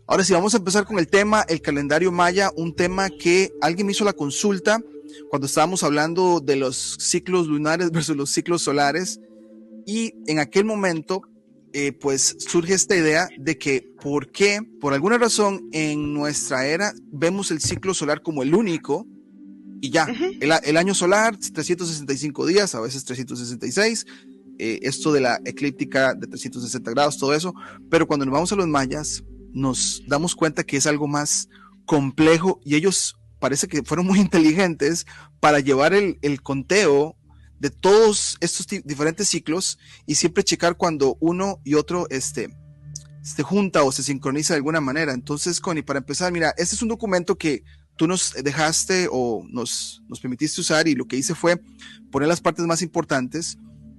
Ahora sí, vamos a empezar con el tema, el calendario maya, un tema que alguien me hizo la consulta cuando estábamos hablando de los ciclos lunares versus los ciclos solares, y en aquel momento pues surge esta idea de que por qué, por alguna razón en nuestra era vemos el ciclo solar como el único y ya, Uh-huh. el año solar 365 días, a veces 366, esto de la eclíptica de 360 grados, todo eso, pero cuando nos vamos a los mayas nos damos cuenta que es algo más complejo y ellos parece que fueron muy inteligentes para llevar el conteo de todos estos diferentes ciclos y siempre checar cuando uno y otro se junta o se sincroniza de alguna manera. Entonces, Connie, para empezar, mira, este es un documento que tú nos dejaste o nos permitiste usar, y lo que hice fue poner las partes más importantes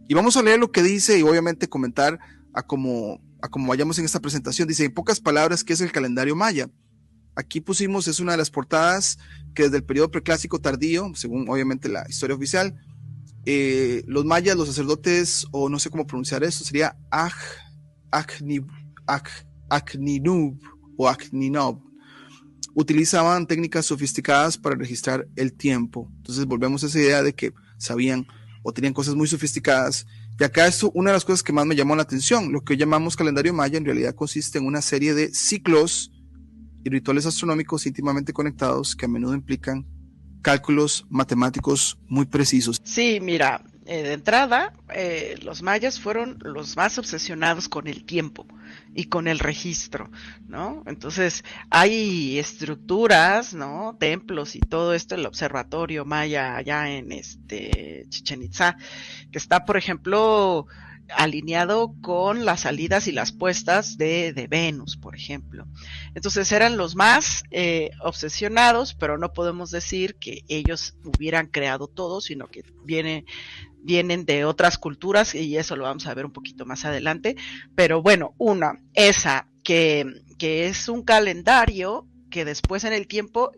y vamos a leer lo que dice y obviamente comentar a como vayamos en esta presentación. Dice, en pocas palabras, ¿qué es el calendario maya? Aquí pusimos, es una de las portadas que desde el periodo preclásico tardío, según obviamente la historia oficial, los mayas, los sacerdotes, o no sé cómo pronunciar esto, sería Akninub o Akninob, utilizaban técnicas sofisticadas para registrar el tiempo. Entonces volvemos a esa idea de que sabían o tenían cosas muy sofisticadas. Y acá esto, una de las cosas que más me llamó la atención, lo que hoy llamamos calendario maya, en realidad consiste en una serie de ciclos y rituales astronómicos íntimamente conectados que a menudo implican cálculos matemáticos muy precisos. Sí, mira, de entrada, los mayas fueron los más obsesionados con el tiempo y con el registro, ¿no? Entonces, hay estructuras, ¿no? Templos y todo esto, el observatorio maya allá en Chichén Itzá, que está, por ejemplo, alineado con las salidas y las puestas de Venus, por ejemplo. Entonces eran los más obsesionados, pero no podemos decir que ellos hubieran creado todo, sino que vienen de otras culturas, y eso lo vamos a ver un poquito más adelante. Pero bueno, esa que es un calendario que después en el tiempo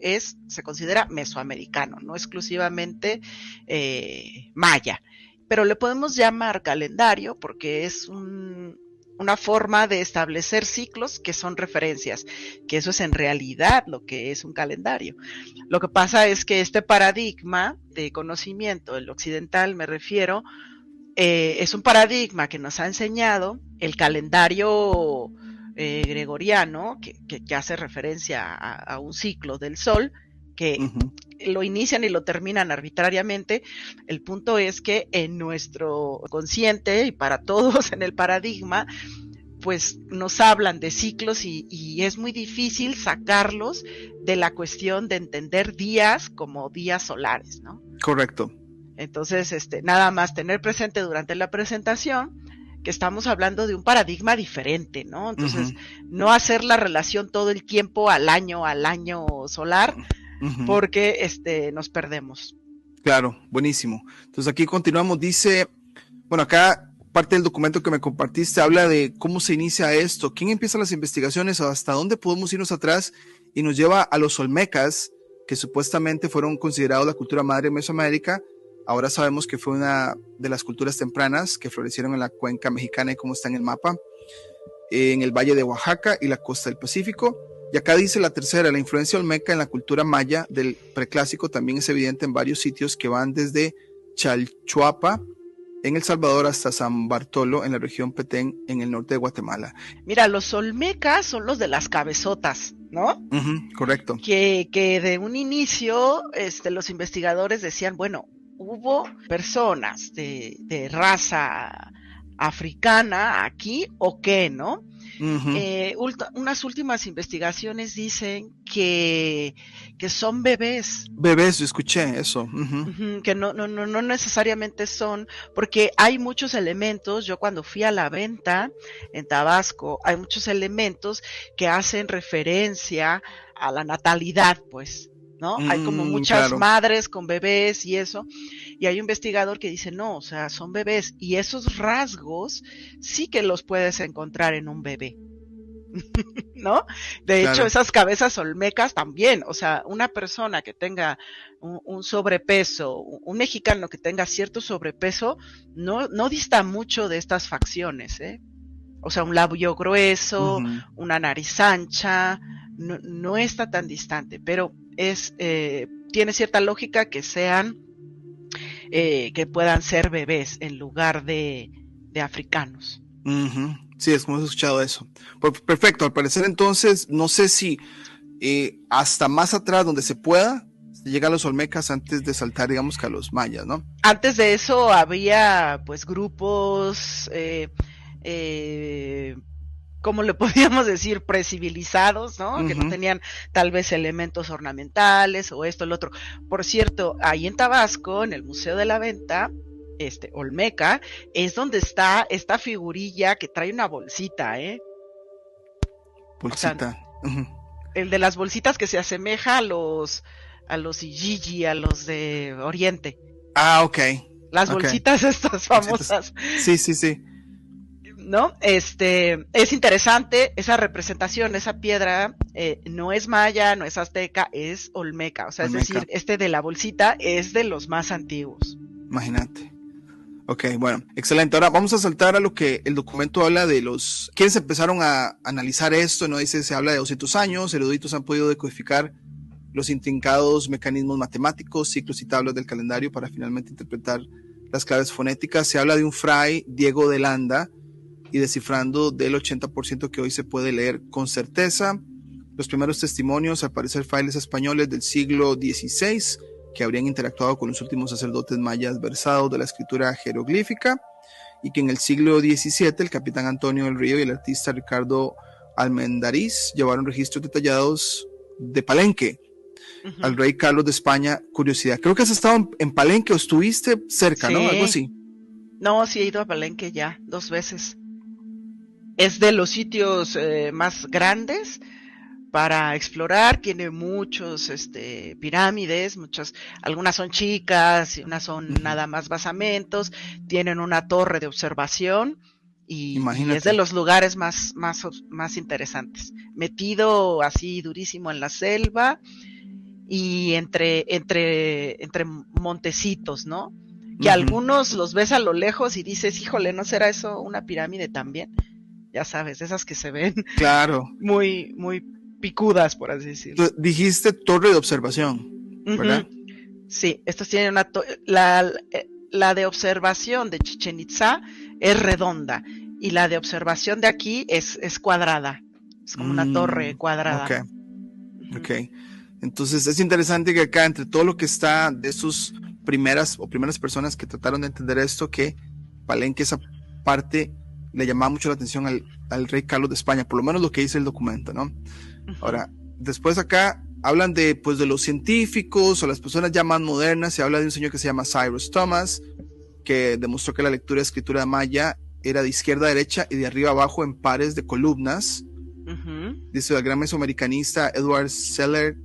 se considera mesoamericano, no exclusivamente maya, pero le podemos llamar calendario porque es una forma de establecer ciclos que son referencias, que eso es en realidad lo que es un calendario. Lo que pasa es que este paradigma de conocimiento, el occidental me refiero, es un paradigma que nos ha enseñado el calendario gregoriano, que hace referencia a un ciclo del sol, que lo inician y lo terminan arbitrariamente. El punto es que en nuestro consciente y para todos en el paradigma, pues nos hablan de ciclos y es muy difícil sacarlos de la cuestión de entender días como días solares, ¿no? Correcto. Entonces, nada más tener presente durante la presentación que estamos hablando de un paradigma diferente, ¿no? Entonces, no hacer la relación todo el tiempo al año solar, porque nos perdemos. Claro, buenísimo. Entonces aquí continuamos, dice, bueno, acá parte del documento que me compartiste habla de cómo se inicia esto, quién empieza las investigaciones, hasta dónde podemos irnos atrás, y nos lleva a los olmecas, que supuestamente fueron considerados la cultura madre de Mesoamérica. Ahora sabemos que fue una de las culturas tempranas que florecieron en la cuenca mexicana, y como está en el mapa, en el valle de Oaxaca y la costa del Pacífico. Y acá dice la tercera, la influencia olmeca en la cultura maya del preclásico también es evidente en varios sitios que van desde Chalchuapa en El Salvador hasta San Bartolo en la región Petén en el norte de Guatemala. Mira, los olmecas son los de las cabezotas, ¿no? Correcto. Que de un inicio los investigadores decían, bueno, hubo personas de raza africana aquí o qué, ¿no? Unas últimas investigaciones dicen que son bebés. Bebés, yo escuché eso. Que no necesariamente son, porque hay muchos elementos. Yo cuando fui a la venta en Tabasco, hay muchos elementos que hacen referencia a la natalidad, pues, ¿no? Hay como muchas madres con bebés y eso, y hay un investigador que dice, no, o sea, son bebés, y esos rasgos sí que los puedes encontrar en un bebé. ¿No? De hecho, esas cabezas olmecas también, o sea, una persona que tenga un sobrepeso, un mexicano que tenga cierto sobrepeso, no dista mucho de estas facciones, ¿eh? O sea, un labio grueso, Ujú. una nariz ancha, no está tan distante, pero tiene cierta lógica que sean, que puedan ser bebés en lugar de africanos. Ujú. Sí, es como he escuchado eso. Perfecto, al parecer entonces, no sé si hasta más atrás donde se pueda, se llega a los olmecas antes de saltar, digamos que a los mayas, ¿no? Antes de eso había pues grupos, eh, ¿cómo le podríamos decir? Precivilizados, ¿no? Que no Ujú. tenían tal vez elementos ornamentales o esto, el otro. Por cierto, ahí en Tabasco, en el Museo de la Venta, Olmeca, es donde está esta figurilla que trae una bolsita, ¿eh? O sea, Pulsita. Ujú. el de las bolsitas que se asemeja a los Ijiji, a los de Oriente. Ah, ok. Las Ok. bolsitas estas Pulsitas. famosas, Sí, sí, sí. ¿no? Es interesante esa representación, esa piedra no es maya, no es azteca, es olmeca, o sea, es Olmeca. decir, de la bolsita es de los más antiguos. Imagínate. Ok, bueno, excelente. Ahora vamos a saltar a lo que el documento habla de los... ¿Quiénes empezaron a analizar esto? ¿No? Dice, se habla de 200 años, eruditos han podido decodificar los intrincados mecanismos matemáticos, ciclos y tablas del calendario para finalmente interpretar las claves fonéticas. Se habla de un fray, Diego de Landa, y descifrando del 80% que hoy se puede leer con certeza. Los primeros testimonios, al parecer frailes españoles del siglo XVI, que habrían interactuado con los últimos sacerdotes mayas versados de la escritura jeroglífica, y que en el siglo XVII el capitán Antonio del Río y el artista Ricardo Almendariz llevaron registros detallados de Palenque Uh -huh. al rey Carlos de España. Curiosidad, creo que has estado en Palenque o estuviste cerca, ¿no? Algo Sí, así. no, sí he ido a Palenque ya 2 veces. Es de los sitios más grandes para explorar, tiene muchos pirámides, algunas son chicas, unas son Uh -huh. nada más basamentos, tienen una torre de observación y es de Imagínate. los lugares más interesantes. Metido así durísimo en la selva y entre montecitos, ¿no? Uh Que -huh. algunos los ves a lo lejos y dices, híjole, ¿no será eso una pirámide también? Ya sabes, esas que se ven Claro. muy picudas, por así decirlo. Dijiste torre de observación, Uh ¿verdad? -huh. Sí, estos tienen la de observación de Chichen Itza es redonda y la de observación de aquí es cuadrada. Es como una torre Ok, cuadrada. Uh ok. -huh. Entonces es interesante que acá entre todo lo que está de sus primeras personas que trataron de entender esto, que Palenque esa parte le llamaba mucho la atención al rey Carlos de España, por lo menos lo que dice el documento, ¿no? Uh -huh. Ahora, después acá hablan de, pues, de los científicos o las personas ya más modernas. Se habla de un señor que se llama Cyrus Thomas, que demostró que la lectura y escritura maya era de izquierda a derecha y de arriba a abajo en pares de columnas. Uh -huh. Dice el gran mesoamericanista Edward Seller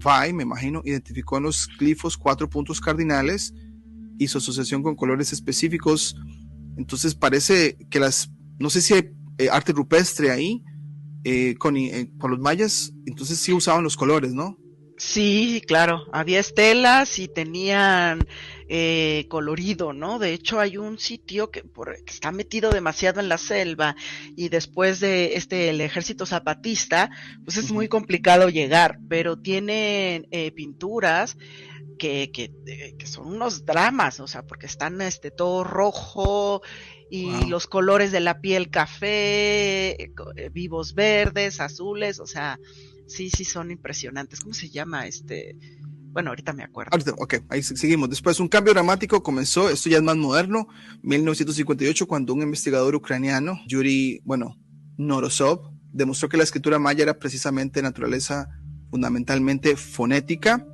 Vai, me imagino, identificó en los glifos 4 puntos cardinales y su asociación con colores específicos. Entonces parece que no sé si hay arte rupestre ahí, con los mayas, entonces sí usaban los colores, ¿no? Sí, claro, había estelas y tenían colorido, ¿no? De hecho, hay un sitio que está metido demasiado en la selva y después de el ejército zapatista, pues es muy complicado llegar, pero tienen pinturas que son unos dramas, o sea, porque están todo rojo y Wow. los colores de la piel café, vivos verdes, azules, o sea, sí son impresionantes. ¿Cómo se llama Bueno, ahorita me acuerdo. Ahorita, ok, ahí seguimos. Después, un cambio dramático comenzó, esto ya es más moderno, 1958, cuando un investigador ucraniano, Yuri, Norosov, demostró que la escritura maya era precisamente de naturaleza fundamentalmente fonética.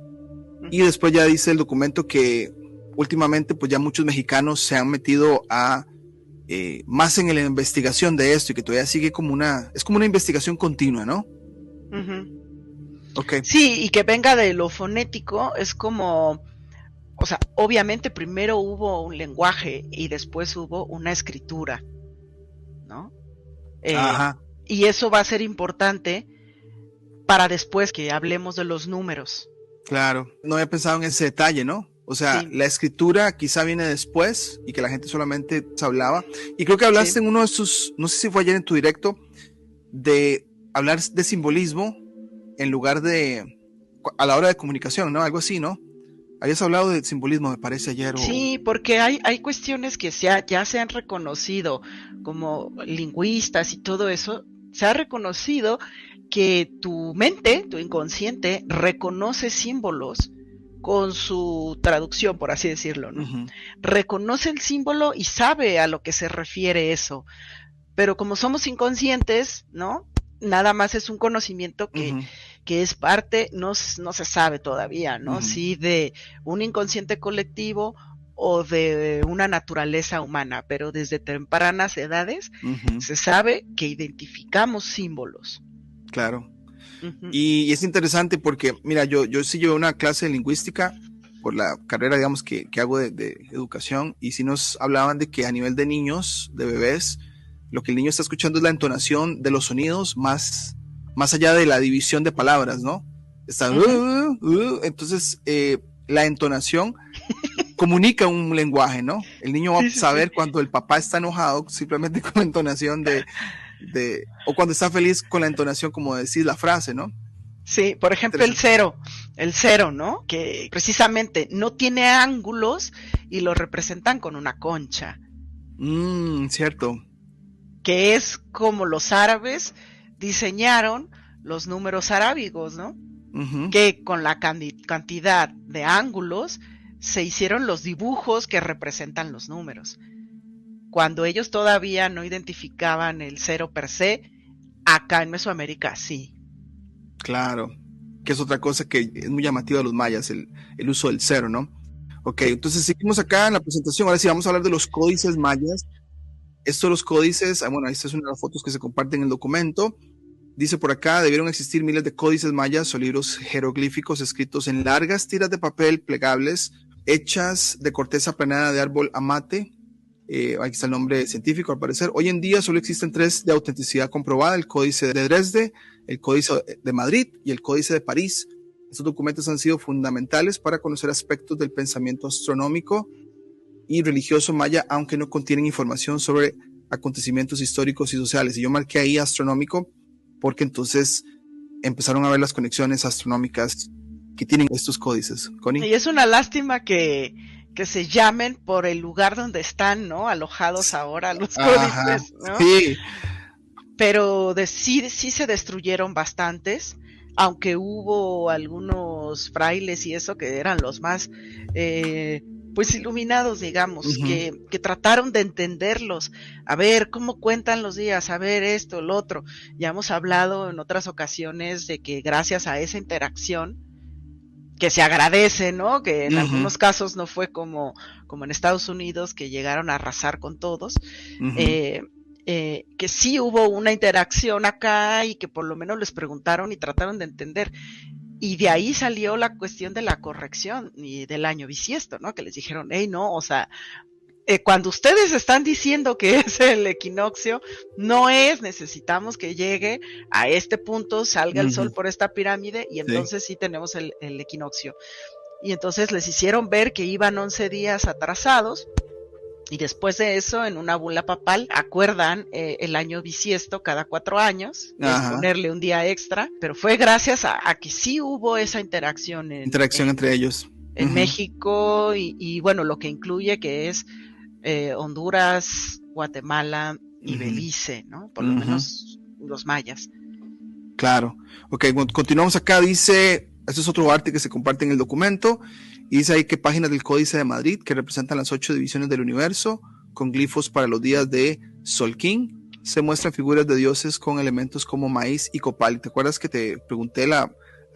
Y después ya dice el documento que últimamente pues ya muchos mexicanos se han metido a más en la investigación de esto y que todavía sigue es como una investigación continua, ¿no? Ok. Sí, y que venga de lo fonético es como, o sea, obviamente primero hubo un lenguaje y después hubo una escritura, ¿no? Ajá. Y eso va a ser importante para después que hablemos de los números. Claro. No había pensado en ese detalle, ¿no? O sea, Sí, la escritura quizá viene después y que la gente solamente se hablaba. Y creo que hablaste sí. en uno de sus, no sé si fue ayer en tu directo, de hablar de simbolismo en lugar de, a la hora de comunicación, ¿no? Algo así, ¿no? Habías hablado de simbolismo, me parece, ayer o... Sí, porque hay cuestiones que ya se han reconocido como lingüistas y todo eso. Se ha reconocido que tu mente, tu inconsciente, reconoce símbolos con su traducción, por así decirlo, ¿no? Ujú, Reconoce el símbolo y sabe a lo que se refiere eso. Pero como somos inconscientes, ¿no? Nada más es un conocimiento ujú, que es parte, no se sabe todavía, ¿no? ujú, Si de un inconsciente colectivo o de una naturaleza humana, pero desde tempranas edades ujú, se sabe que identificamos símbolos. claro. Ujú, Y es interesante porque, mira, yo sí llevé una clase de lingüística por la carrera, digamos, que hago de educación, y sí nos hablaban de que a nivel de niños, de bebés, lo que el niño está escuchando es la entonación de los sonidos más allá de la división de palabras, ¿no? Está, ujú. entonces, la entonación comunica un lenguaje, ¿no? El niño va a Sí, sí, sí. saber cuando el papá está enojado simplemente con la entonación o cuando está feliz con la entonación como decir la frase, ¿no? Sí, por ejemplo Interesante. el cero, ¿no? Que precisamente no tiene ángulos y lo representan con una concha, Cierto. que es como los árabes diseñaron los números arábigos, ¿no? Ujú, Que con la cantidad de ángulos se hicieron los dibujos que representan los números. Cuando ellos todavía no identificaban el cero per se, acá en Mesoamérica sí. claro. Que es otra cosa que es muy llamativa de los mayas, el uso del cero, ¿no? Ok, Sí. entonces seguimos acá en la presentación. Ahora sí vamos a hablar de los códices mayas. Estos los códices, bueno, esta es una de las fotos que se comparten en el documento. Dice por acá, debieron existir miles de códices mayas o libros jeroglíficos escritos en largas tiras de papel plegables, hechas de corteza planada de árbol amate. Aquí está el nombre científico al parecer. Hoy en día solo existen tres de autenticidad comprobada: el Códice de Dresde, el Códice de Madrid y el Códice de París. Estos documentos han sido fundamentales para conocer aspectos del pensamiento astronómico y religioso maya, aunque no contienen información sobre acontecimientos históricos y sociales. Y yo marqué ahí astronómico porque entonces empezaron a ver las conexiones astronómicas que tienen estos códices. Connie. Y es una lástima que se llamen por el lugar donde están, ¿no? Alojados ahora los Ajá, códices, ¿no? sí. Pero sí se destruyeron bastantes, aunque hubo algunos frailes y eso que eran los más, eh, pues iluminados, digamos, Uh-huh. que trataron de entenderlos, a ver cómo cuentan los días, a ver esto, lo otro. Ya hemos hablado en otras ocasiones de que gracias a esa interacción, que se agradece, ¿no? Que en Uh-huh. algunos casos no fue como en Estados Unidos, que llegaron a arrasar con todos, Uh-huh. eh, que sí hubo una interacción acá y que por lo menos les preguntaron y trataron de entender. Y de ahí salió la cuestión de la corrección y del año bisiesto, ¿no? Que les dijeron, hey, no, o sea, cuando ustedes están diciendo que es el equinoccio, no es, necesitamos que llegue a este punto, salga el Uh-huh. sol por esta pirámide y Sí. entonces sí tenemos el equinoccio. Y entonces les hicieron ver que iban 11 días atrasados y después de eso, en una bula papal, acuerdan el año bisiesto cada 4 años, que es Ajá. ponerle un día extra, pero fue gracias a que sí hubo esa interacción Interacción entre ellos. en Uh-huh. México bueno, lo que incluye que es Honduras, Guatemala y Uh-huh. Belice, ¿no? Por lo Uh-huh. menos los mayas. Claro. Ok, continuamos acá. Dice, este es otro arte que se comparte en el documento. Y dice ahí que páginas del Códice de Madrid que representan las 8 divisiones del universo, con glifos para los días de Solquín. Se muestran figuras de dioses con elementos como maíz y copal. ¿Te acuerdas que te pregunté la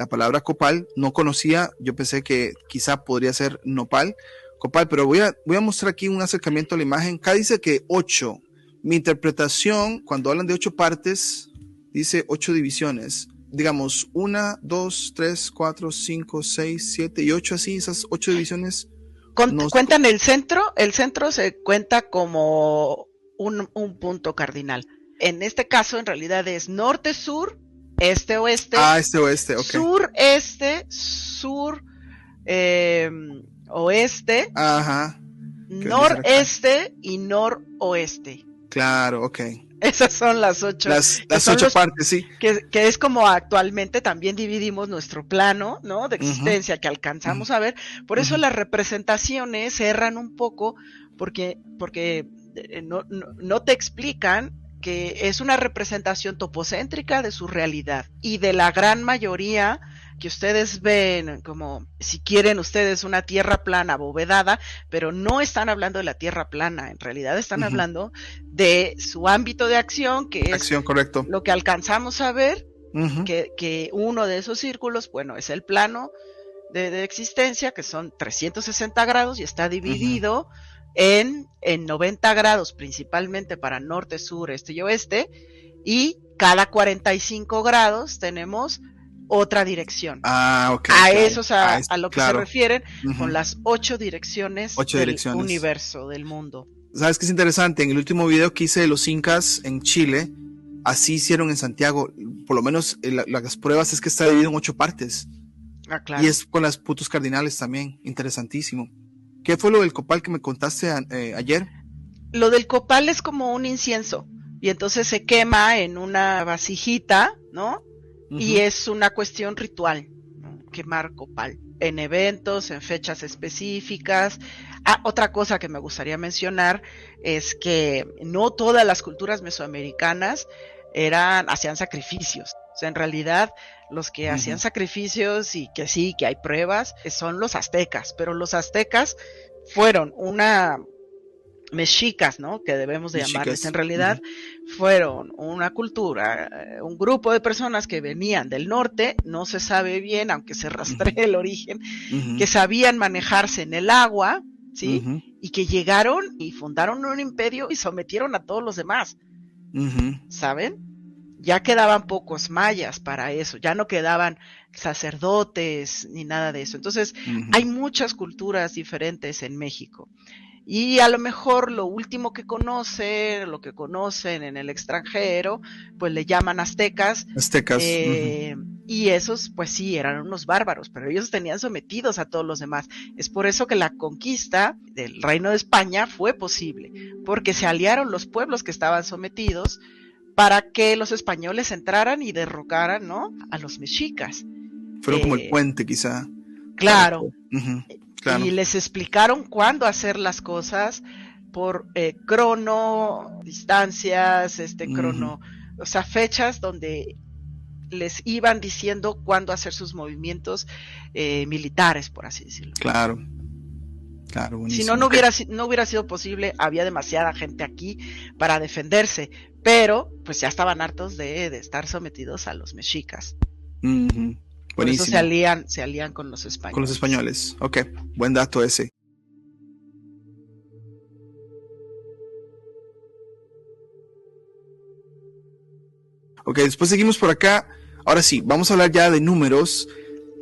palabra copal? No conocía, yo pensé que quizá podría ser nopal, copal, pero voy a mostrar aquí un acercamiento a la imagen. Acá dice que 8. Mi interpretación, cuando hablan de 8 partes, dice 8 divisiones. Digamos, 1, 2, 3, 4, 5, 6, 7 y 8, así, esas 8 divisiones. No, Cuentan el centro se cuenta como un punto cardinal. En este caso, en realidad es norte-sur, este-oeste, este oeste, ok. sur-este, sur, oeste, Ajá. Que vendría a ser acá. noreste y noroeste. Claro, ok. Esas son las 8, que Las son 8 los partes, sí. que es como actualmente también dividimos nuestro plano, ¿no? De Ujú, existencia que ujú, alcanzamos a ver. Por eso ujú. las representaciones se erran un poco porque no te explican que es una representación topocéntrica de su realidad y de la gran mayoría que ustedes ven como si quieren ustedes una tierra plana abovedada, pero no están hablando de la tierra plana, en realidad están Ujú. hablando de su ámbito de acción, que es Acción, correcto. lo que alcanzamos a ver, Ujú, que uno de esos círculos, bueno, es el plano de existencia, que son 360 grados y está ujú. dividido en 90 grados principalmente para norte, sur, este y oeste, y cada 45 grados tenemos otra dirección. Ah, ok, A claro. eso es Ah, a lo que se claro. refieren con Ujú. las 8 direcciones 8 del direcciones. universo, del mundo. ¿Sabes qué es interesante? En el último video que hice de los incas en Chile, así hicieron en Santiago. Por lo menos las pruebas es que está dividido en 8 partes. Ah, Y claro. es con las puntos cardinales también. Interesantísimo. ¿Qué fue lo del copal que me contaste ayer? Lo del copal es como un incienso y entonces se quema en una vasijita, ¿no? Y Ujú, es una cuestión ritual, ¿no? Quemar copal en eventos, en fechas específicas. Ah, otra cosa que me gustaría mencionar es que no todas las culturas mesoamericanas hacían sacrificios. O sea, en realidad los que hacían ujú. sacrificios y que sí, que hay pruebas, son los aztecas, pero los aztecas fueron una mexicas, ¿no? Que debemos de Mis llamarles. En chicas. Ujú, realidad fueron una cultura, un grupo de personas que venían del norte, no se sabe bien, aunque se rastree ujú, el origen, ujú, que sabían manejarse en el agua, ¿sí? ujú, Y que llegaron y fundaron un imperio y sometieron a todos los demás, ujú, ¿saben? Ya quedaban pocos mayas para eso, ya no quedaban sacerdotes ni nada de eso. Entonces, hay ujú. muchas culturas diferentes en México. Y a lo mejor lo último que conocen, lo que conocen en el extranjero, pues le llaman aztecas, Aztecas. Ujú. y esos, pues sí, eran unos bárbaros, pero ellos tenían sometidos a todos los demás. Es por eso que la conquista del Reino de España fue posible, porque se aliaron los pueblos que estaban sometidos para que los españoles entraran y derrocaran, ¿no? A los mexicas. Fueron como el Eh, puente, quizá, para claro, poder. Ujú, claro. y les explicaron cuándo hacer las cosas por crono, distancias, Ujú, crono, o sea, fechas donde les iban diciendo cuándo hacer sus movimientos militares, por así decirlo. claro, claro, Si no, buenísimo. Ok. no hubiera sido posible, había demasiada gente aquí para defenderse, pero pues ya estaban hartos de estar sometidos a los mexicas. Ujú, Por eso buenísimo. se alían con los Con los españoles. españoles. Ok, buen dato ese. Ok, después seguimos por acá. Ahora sí, vamos a hablar ya de números,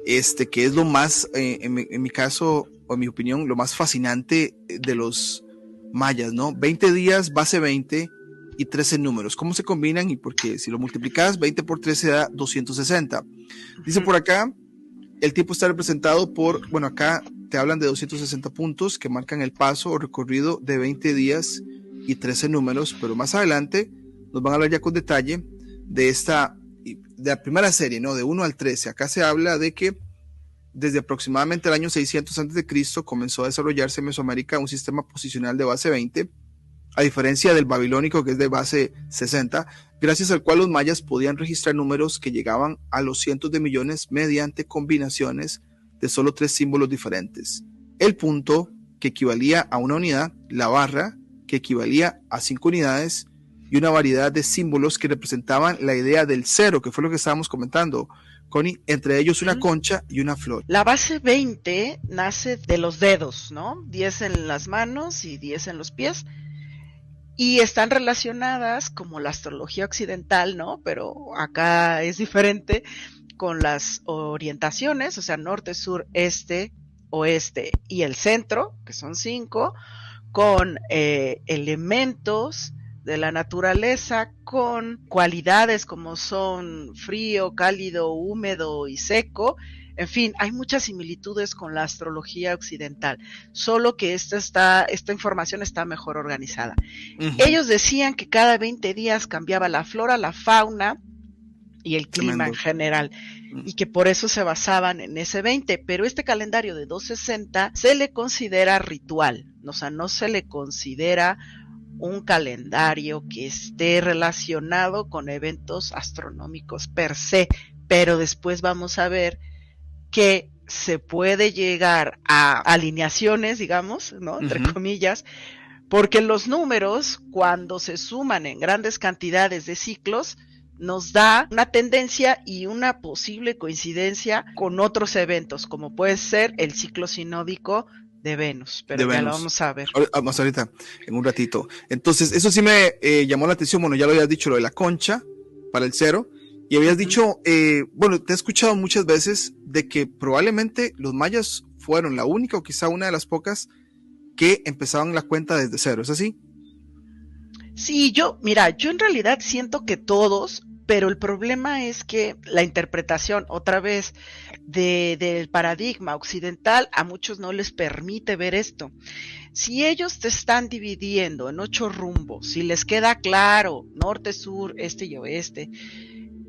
que es lo más, en mi caso, o en mi opinión, lo más fascinante de los mayas, ¿no? 20 días, base 20 y 13 números. ¿Cómo se combinan? Y porque si lo multiplicas, 20 por 13 da 260. Uh Dice -huh. por acá, el tiempo está representado por, bueno, acá te hablan de 260 puntos que marcan el paso o recorrido de 20 días y 13 números, pero más adelante nos van a hablar ya con detalle de de la primera serie, ¿no? De 1 al 13. Acá se habla de que desde aproximadamente el año 600 a.C. comenzó a desarrollarse en Mesoamérica un sistema posicional de base 20, a diferencia del babilónico que es de base 60, gracias al cual los mayas podían registrar números que llegaban a los cientos de millones mediante combinaciones de solo 3 símbolos diferentes. El punto, que equivalía a una unidad, la barra, que equivalía a 5 unidades, y una variedad de símbolos que representaban la idea del cero, que fue lo que estábamos comentando, Connie, entre ellos una concha y una flor. La base 20 nace de los dedos, ¿no? 10 en las manos y 10 en los pies. Y están relacionadas como la astrología occidental, ¿no? Pero acá es diferente con las orientaciones, o sea, norte, sur, este, oeste y el centro, que son 5, con elementos de la naturaleza, con cualidades como son frío, cálido, húmedo y seco, En fin, hay muchas similitudes con la astrología occidental, solo que esta información está mejor organizada. Ellos decían que cada 20 días cambiaba la flora, la fauna y el clima en general, y que por eso se basaban en ese 20, pero este calendario de 260 se le considera ritual, o sea, no se le considera un calendario que esté relacionado con eventos astronómicos per se, pero después vamos a ver que se puede llegar a alineaciones, digamos, ¿no? Entre comillas, porque los números, cuando se suman en grandes cantidades de ciclos, nos da una tendencia y una posible coincidencia con otros eventos, como puede ser el ciclo sinódico de Venus, pero ya lo vamos a ver. Vamos ahorita, en un ratito. Entonces, eso sí me llamó la atención. Bueno, ya lo habías dicho, lo de la concha para el 0. Y habías dicho, bueno, te he escuchado muchas veces de que probablemente los mayas fueron la única o quizá una de las pocas que empezaban la cuenta desde 0. ¿Es así? Sí, yo en realidad siento que todos, pero el problema es que la interpretación, otra vez, del paradigma occidental, a muchos no les permite ver esto. Si ellos te están dividiendo en 8 rumbos, si les queda claro, norte, sur, este y oeste,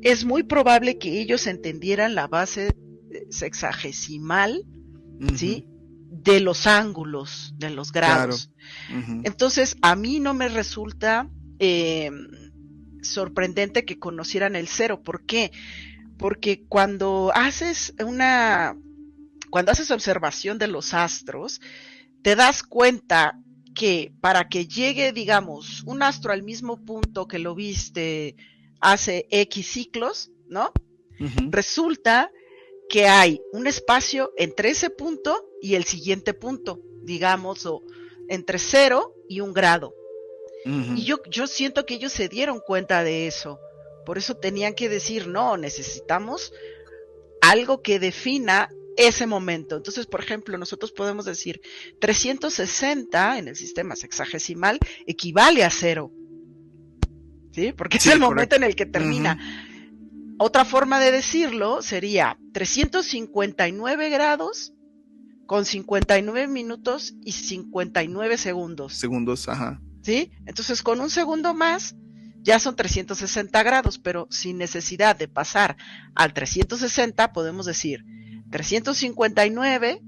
es muy probable que ellos entendieran la base sexagesimal, ¿sí?, de los ángulos, de los grados. Claro. Entonces, a mí no me resulta sorprendente que conocieran el 0. ¿Por qué? Porque cuando haces observación de los astros, te das cuenta que para que llegue, digamos, un astro al mismo punto que lo viste hace X ciclos, ¿no? Resulta que hay un espacio entre ese punto y el siguiente punto, digamos, o entre 0 y 1 grado. Y yo siento que ellos se dieron cuenta de eso. Por eso tenían que decir, no, necesitamos algo que defina ese momento. Entonces, por ejemplo, nosotros podemos decir 360 en el sistema sexagesimal equivale a 0. ¿Sí? Porque es el momento en el que termina. Otra forma de decirlo sería 359 grados con 59 minutos y 59 segundos. ¿Sí? Entonces, con un segundo más, ya son 360 grados, pero sin necesidad de pasar al 360, podemos decir 359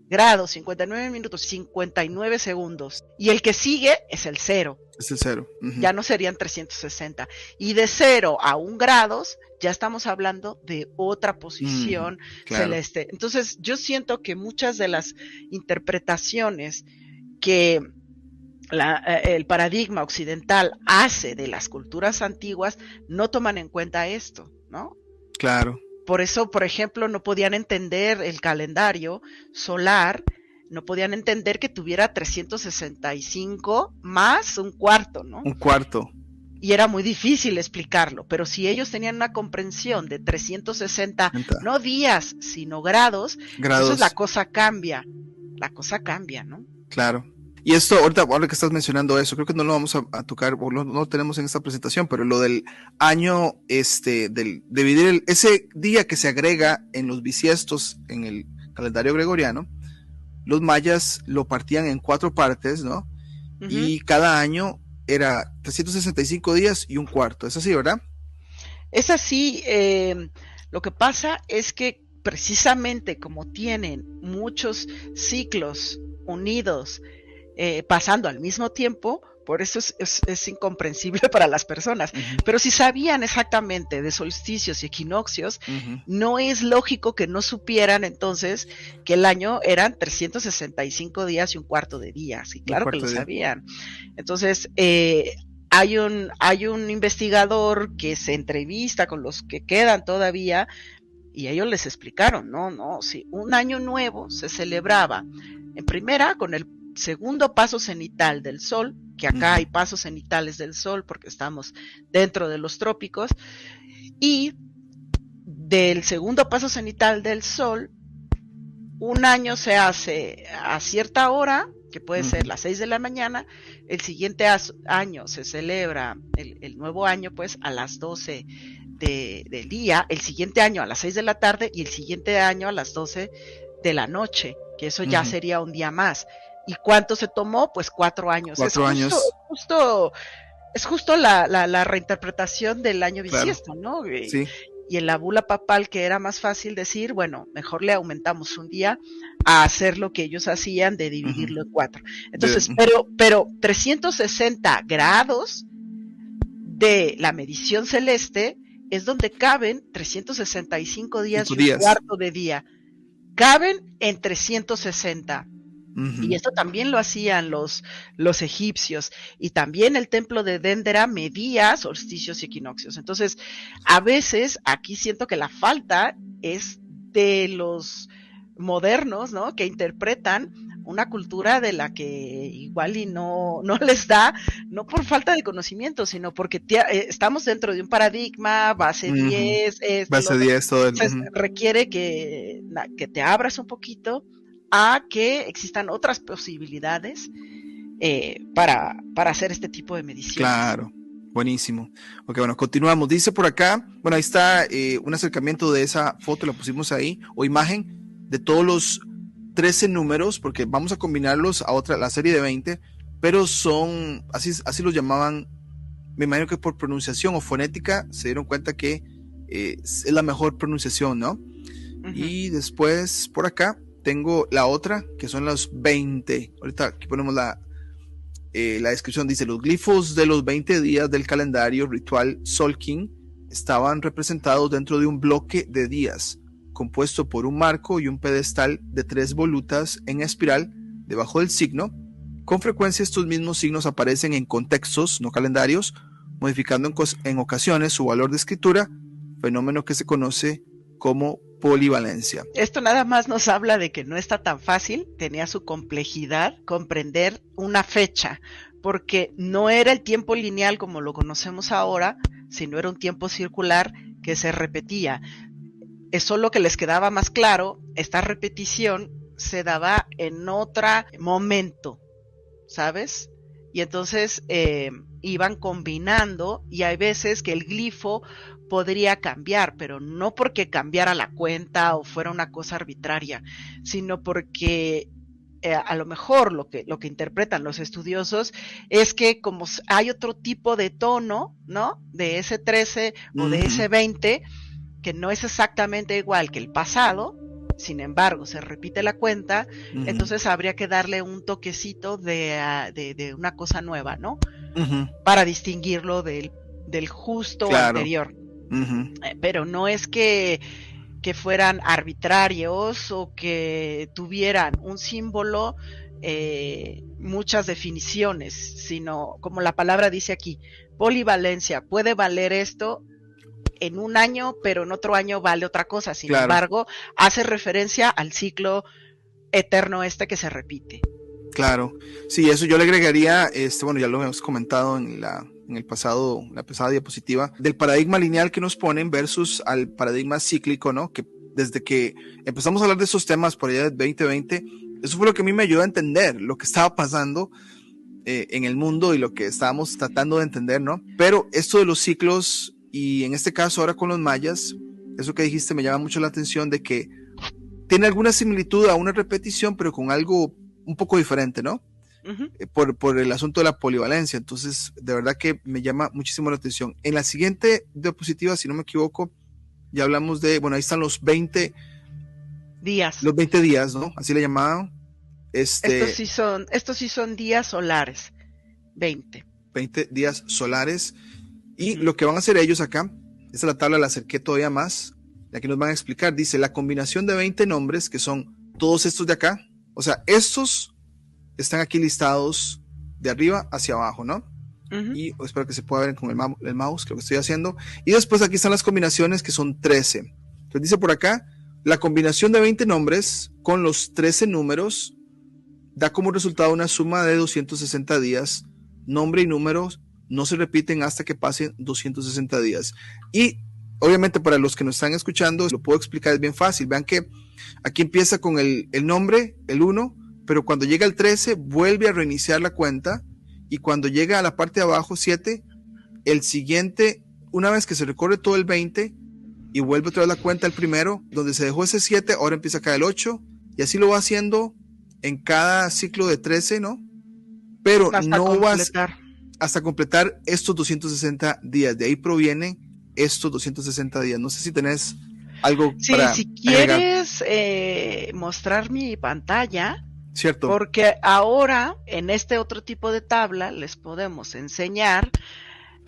grados, 59 minutos, 59 segundos. Y el que sigue es el 0. Es el 0. Ya no serían 360. Y de 0 a 1 grados, ya estamos hablando de otra posición celeste. Entonces, yo siento que muchas de las interpretaciones que el paradigma occidental hace de las culturas antiguas no toman en cuenta esto, ¿no? Claro. Por eso, por ejemplo, no podían entender el calendario solar, no podían entender que tuviera 365 más un cuarto, ¿no? Un cuarto. Y era muy difícil explicarlo, pero si ellos tenían una comprensión de 360, no días, sino grados, entonces la cosa cambia, ¿no? Claro. Y esto, ahora que estás mencionando eso, creo que no lo vamos a tocar, o no lo tenemos en esta presentación, pero lo del año, de dividir ese día que se agrega en los bisiestos en el calendario gregoriano, los mayas lo partían en 4 partes, ¿no? Y cada año era 365 días y un cuarto. ¿Es así, verdad? Es así. Lo que pasa es que precisamente como tienen muchos ciclos unidos, pasando al mismo tiempo, por eso es incomprensible para las personas. Pero si sabían exactamente de solsticios y equinoccios, no es lógico que no supieran entonces que el año eran 365 días y un cuarto de día. Sí, claro que lo sabían. Entonces, hay un investigador que se entrevista con los que quedan todavía y ellos les explicaron, sí, un año nuevo se celebraba en primera con el segundo paso cenital del sol, que acá hay pasos cenitales del sol porque estamos dentro de los trópicos, y del segundo paso cenital del sol, un año se hace a cierta hora, que puede ser las 6 de la mañana, el siguiente año se celebra el nuevo año pues a las 12 del día, el siguiente año a las 6 de la tarde y el siguiente año a las 12 de la noche, que eso ya sería un día más. ¿Y cuánto se tomó? Pues 4 años. 4 años. Es justo la reinterpretación del año bisiesto, ¿no? Sí. Y en la bula papal, que era más fácil decir, bueno, mejor le aumentamos un día a hacer lo que ellos hacían de dividirlo en 4. Entonces, pero 360 grados de la medición celeste es donde caben 365 días y un cuarto de día. Caben en 360. Y esto también lo hacían los egipcios, y también el templo de Dendera medía solsticios y equinoccios. Entonces, a veces aquí siento que la falta es de los modernos, ¿no? Que interpretan una cultura de la que igual y no les da, no por falta de conocimiento, sino porque estamos dentro de un paradigma, base 10, base 10, todo requiere que te abras un poquito a que existan otras posibilidades para hacer este tipo de mediciones. Claro, buenísimo. Ok, bueno, continuamos. Dice por acá, bueno, ahí está un acercamiento de esa foto, la pusimos ahí, o imagen de todos los 13 números, porque vamos a combinarlos a la serie de 20, pero son, así los llamaban, me imagino que por pronunciación o fonética, se dieron cuenta que es la mejor pronunciación, ¿no? Y después, por acá, tengo la otra, que son los 20. Ahorita aquí ponemos la descripción. Dice: los glifos de los 20 días del calendario ritual Solkin estaban representados dentro de un bloque de días, compuesto por un marco y un pedestal de 3 volutas en espiral debajo del signo. Con frecuencia estos mismos signos aparecen en contextos no calendarios, modificando en ocasiones su valor de escritura, fenómeno que se conoce como polivalencia. Esto nada más nos habla de que no está tan fácil, tenía su complejidad comprender una fecha, porque no era el tiempo lineal como lo conocemos ahora, sino era un tiempo circular que se repetía. Es solo que les quedaba más claro, esta repetición se daba en otro momento, ¿sabes? Y entonces iban combinando, y hay veces que el glifo podría cambiar, pero no porque cambiara la cuenta o fuera una cosa arbitraria, sino porque a lo mejor lo que interpretan los estudiosos es que como hay otro tipo de tono, ¿no? De ese 13 o de ese 20, que no es exactamente igual que el pasado, sin embargo se repite la cuenta, entonces habría que darle un toquecito de una cosa nueva, ¿no? Para distinguirlo del justo anterior. Pero no es que fueran arbitrarios o que tuvieran un símbolo, muchas definiciones, sino como la palabra dice aquí, polivalencia, puede valer esto en un año, pero en otro año vale otra cosa. Sin embargo, hace referencia al ciclo eterno que se repite. Claro, sí, eso yo le agregaría, bueno, ya lo hemos comentado en la pasada diapositiva, del paradigma lineal que nos ponen versus al paradigma cíclico, ¿no? Que desde que empezamos a hablar de esos temas por allá del 2020, eso fue lo que a mí me ayudó a entender lo que estaba pasando en el mundo y lo que estábamos tratando de entender, ¿no? Pero esto de los ciclos, y en este caso ahora con los mayas, eso que dijiste me llama mucho la atención, de que tiene alguna similitud a una repetición, pero con algo un poco diferente, ¿no? Por el asunto de la polivalencia. Entonces, de verdad que me llama muchísimo la atención. En la siguiente diapositiva, si no me equivoco, ya hablamos de, bueno, ahí están los 20 días. Los 20 días, ¿no? Así le llamaban. Estos sí son días solares. 20 días solares. Y lo que van a hacer ellos acá, esta es la tabla, la acerqué todavía más, y aquí nos van a explicar, dice, la combinación de 20 nombres, que son todos estos de acá, o sea, estos están aquí listados de arriba hacia abajo, ¿no? Y espero que se pueda ver con el mouse, que lo que estoy haciendo. Y después aquí están las combinaciones, que son 13. Entonces dice por acá, la combinación de 20 nombres con los 13 números da como resultado una suma de 260 días. Nombre y números no se repiten hasta que pasen 260 días. Y obviamente para los que nos están escuchando, lo puedo explicar, es bien fácil. Vean que aquí empieza con el nombre, el 1, pero cuando llega el 13 vuelve a reiniciar la cuenta, y cuando llega a la parte de abajo, 7, el siguiente una vez que se recorre todo el 20 y vuelve otra vez la cuenta el primero, donde se dejó ese 7, ahora empieza a caer el 8, y así lo va haciendo en cada ciclo de 13, ¿no? Pero hasta no completar. vas hasta completar estos 260 días. De ahí provienen estos 260 días. No sé si tenés algo Sí, para si agregar. quieres mostrar mi pantalla, Cierto. porque ahora en este otro tipo de tabla les podemos enseñar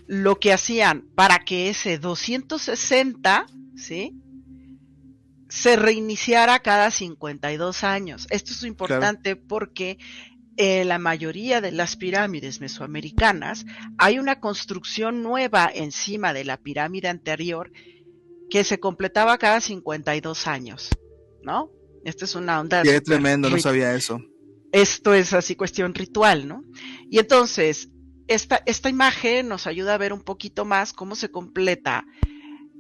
lo que hacían para que ese 260, ¿sí?, se reiniciara cada 52 años. Esto es Claro. importante porque la mayoría de las pirámides mesoamericanas hay una construcción nueva encima de la pirámide anterior que se completaba cada 52 años, ¿no? Esta es una onda Qué súper... tremendo, no sabía eso. Esto es así cuestión ritual, ¿no? Y entonces, esta imagen nos ayuda a ver un poquito más cómo se completa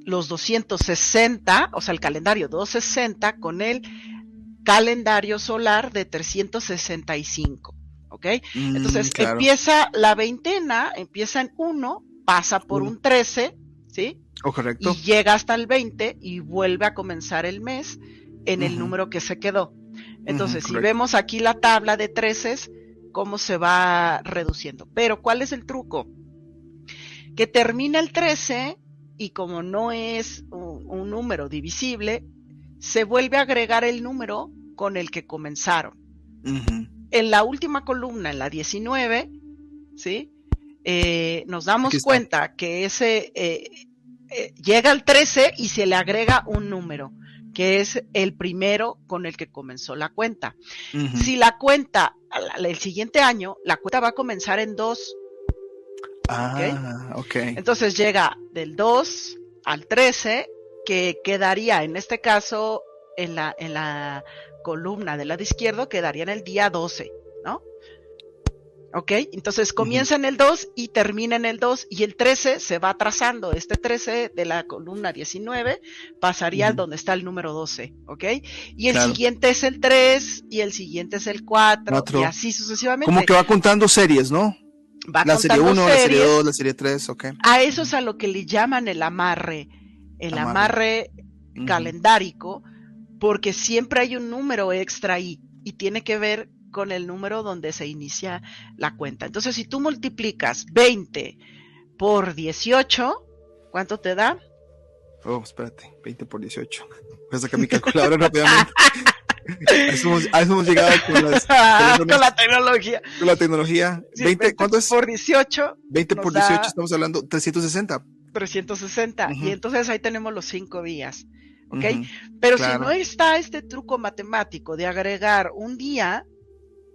los 260, o sea, el calendario 260 con el calendario solar de 365, ¿ok? Entonces, Claro. empieza la veintena, empieza en 1, pasa por Uno. un 13, ¿sí? Oh, Y correcto. llega hasta el 20 y vuelve a comenzar el mes en el número que se quedó. Entonces, si Correcto. vemos aquí la tabla de 13, cómo se va reduciendo. Pero, ¿cuál es el truco? Que termina el 13 y como no es un número divisible, se vuelve a agregar el número con el que comenzaron. En la última columna, en la 19, ¿sí? Nos damos cuenta que ese llega al 13 y se le agrega un número, que es el primero con el que comenzó la cuenta. Si la cuenta, el siguiente año, la cuenta va a comenzar en 2. Ok. Entonces llega del 2 al 13, que quedaría en este caso en la columna del lado izquierdo, quedaría en el día 12, ¿no? Ok, entonces comienza en el 2 y termina en el 2 y el 13 se va atrasando. Este 13 de la columna 19 pasaría donde está el número 12, ¿ok? Y el siguiente es el 3 y el siguiente es el 4 y así sucesivamente. Como que va contando series, ¿no? Va la serie 1, la serie 2, la serie 3, ok. A eso es a lo que le llaman el amarre calendárico, porque siempre hay un número extra ahí y tiene que ver con el número donde se inicia la cuenta. Entonces, si tú multiplicas 20 por 18, ¿cuánto te da? Oh, espérate, 20 por 18. Voy a sacar mi calculadora rápidamente. A eso hemos llegado con la tecnología. Con la tecnología. Sí, 20, ¿cuánto es? Por 18. 20 por 18, estamos hablando 360. 360. Y entonces ahí tenemos los 5 días. ¿Ok? Pero claro. si no está este truco matemático de agregar un día,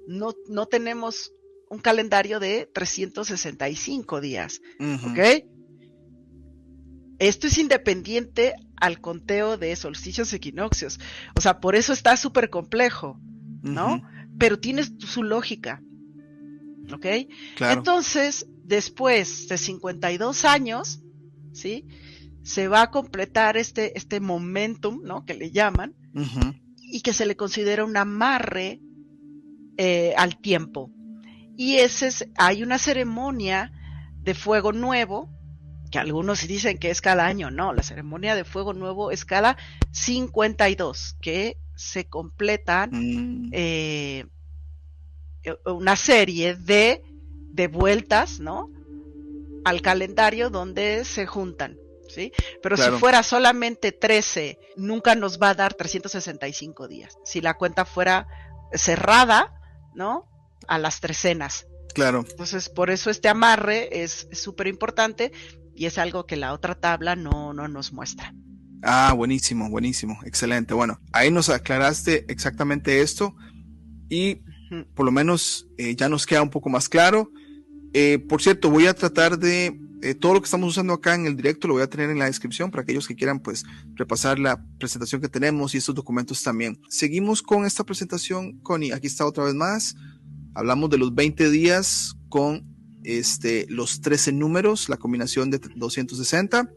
no tenemos un calendario de 365 días. ¿Ok? Esto es independiente al conteo de solsticios y equinoccios. O sea, por eso está súper complejo, ¿no? Pero tiene su lógica. ¿Ok? Claro. Entonces, después de 52 años, ¿sí?, se va a completar este momentum, ¿no?, que le llaman, y que se le considera un amarre al tiempo. Y hay una ceremonia de fuego nuevo, que algunos dicen que es cada año. No, la ceremonia de fuego nuevo es cada 52, que se completan una serie de vueltas, ¿no?, al calendario donde se juntan, ¿sí? Pero si fuera solamente 13, nunca nos va a dar 365 días. Si la cuenta fuera cerrada, ¿no?, a las trecenas. Claro. Entonces, por eso este amarre es súper importante y es algo que la otra tabla no nos muestra. Ah, buenísimo, excelente. Bueno, ahí nos aclaraste exactamente esto y por lo menos ya nos queda un poco más claro. Por cierto, voy a tratar de todo lo que estamos usando acá en el directo lo voy a tener en la descripción para aquellos que quieran pues repasar la presentación que tenemos y estos documentos también. Seguimos con esta presentación, Connie. Aquí está otra vez más. Hablamos de los 20 días con los 13 números, la combinación de 260.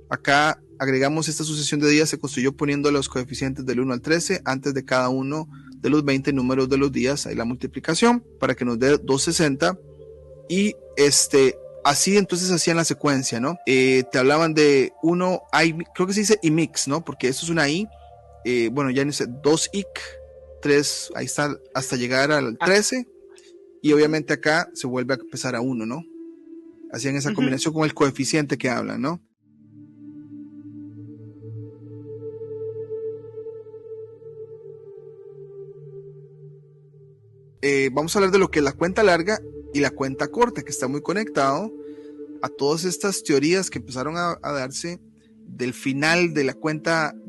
Acá agregamos esta sucesión de días, se construyó poniendo los coeficientes del 1 al 13 antes de cada uno de los 20 números de los días. Ahí la multiplicación para que nos dé 260. Y así entonces hacían la secuencia, ¿no? Te hablaban de uno, creo que se dice IMIX, ¿no? Porque esto es una I, bueno, ya no sé, 2 IC, 3, ahí está, hasta llegar al 13, y obviamente acá se vuelve a empezar a 1, ¿no? Hacían esa combinación con el coeficiente que hablan, ¿no? Vamos a hablar de lo que es la cuenta larga y la cuenta corta, que está muy conectado a todas estas teorías que empezaron a darse del final de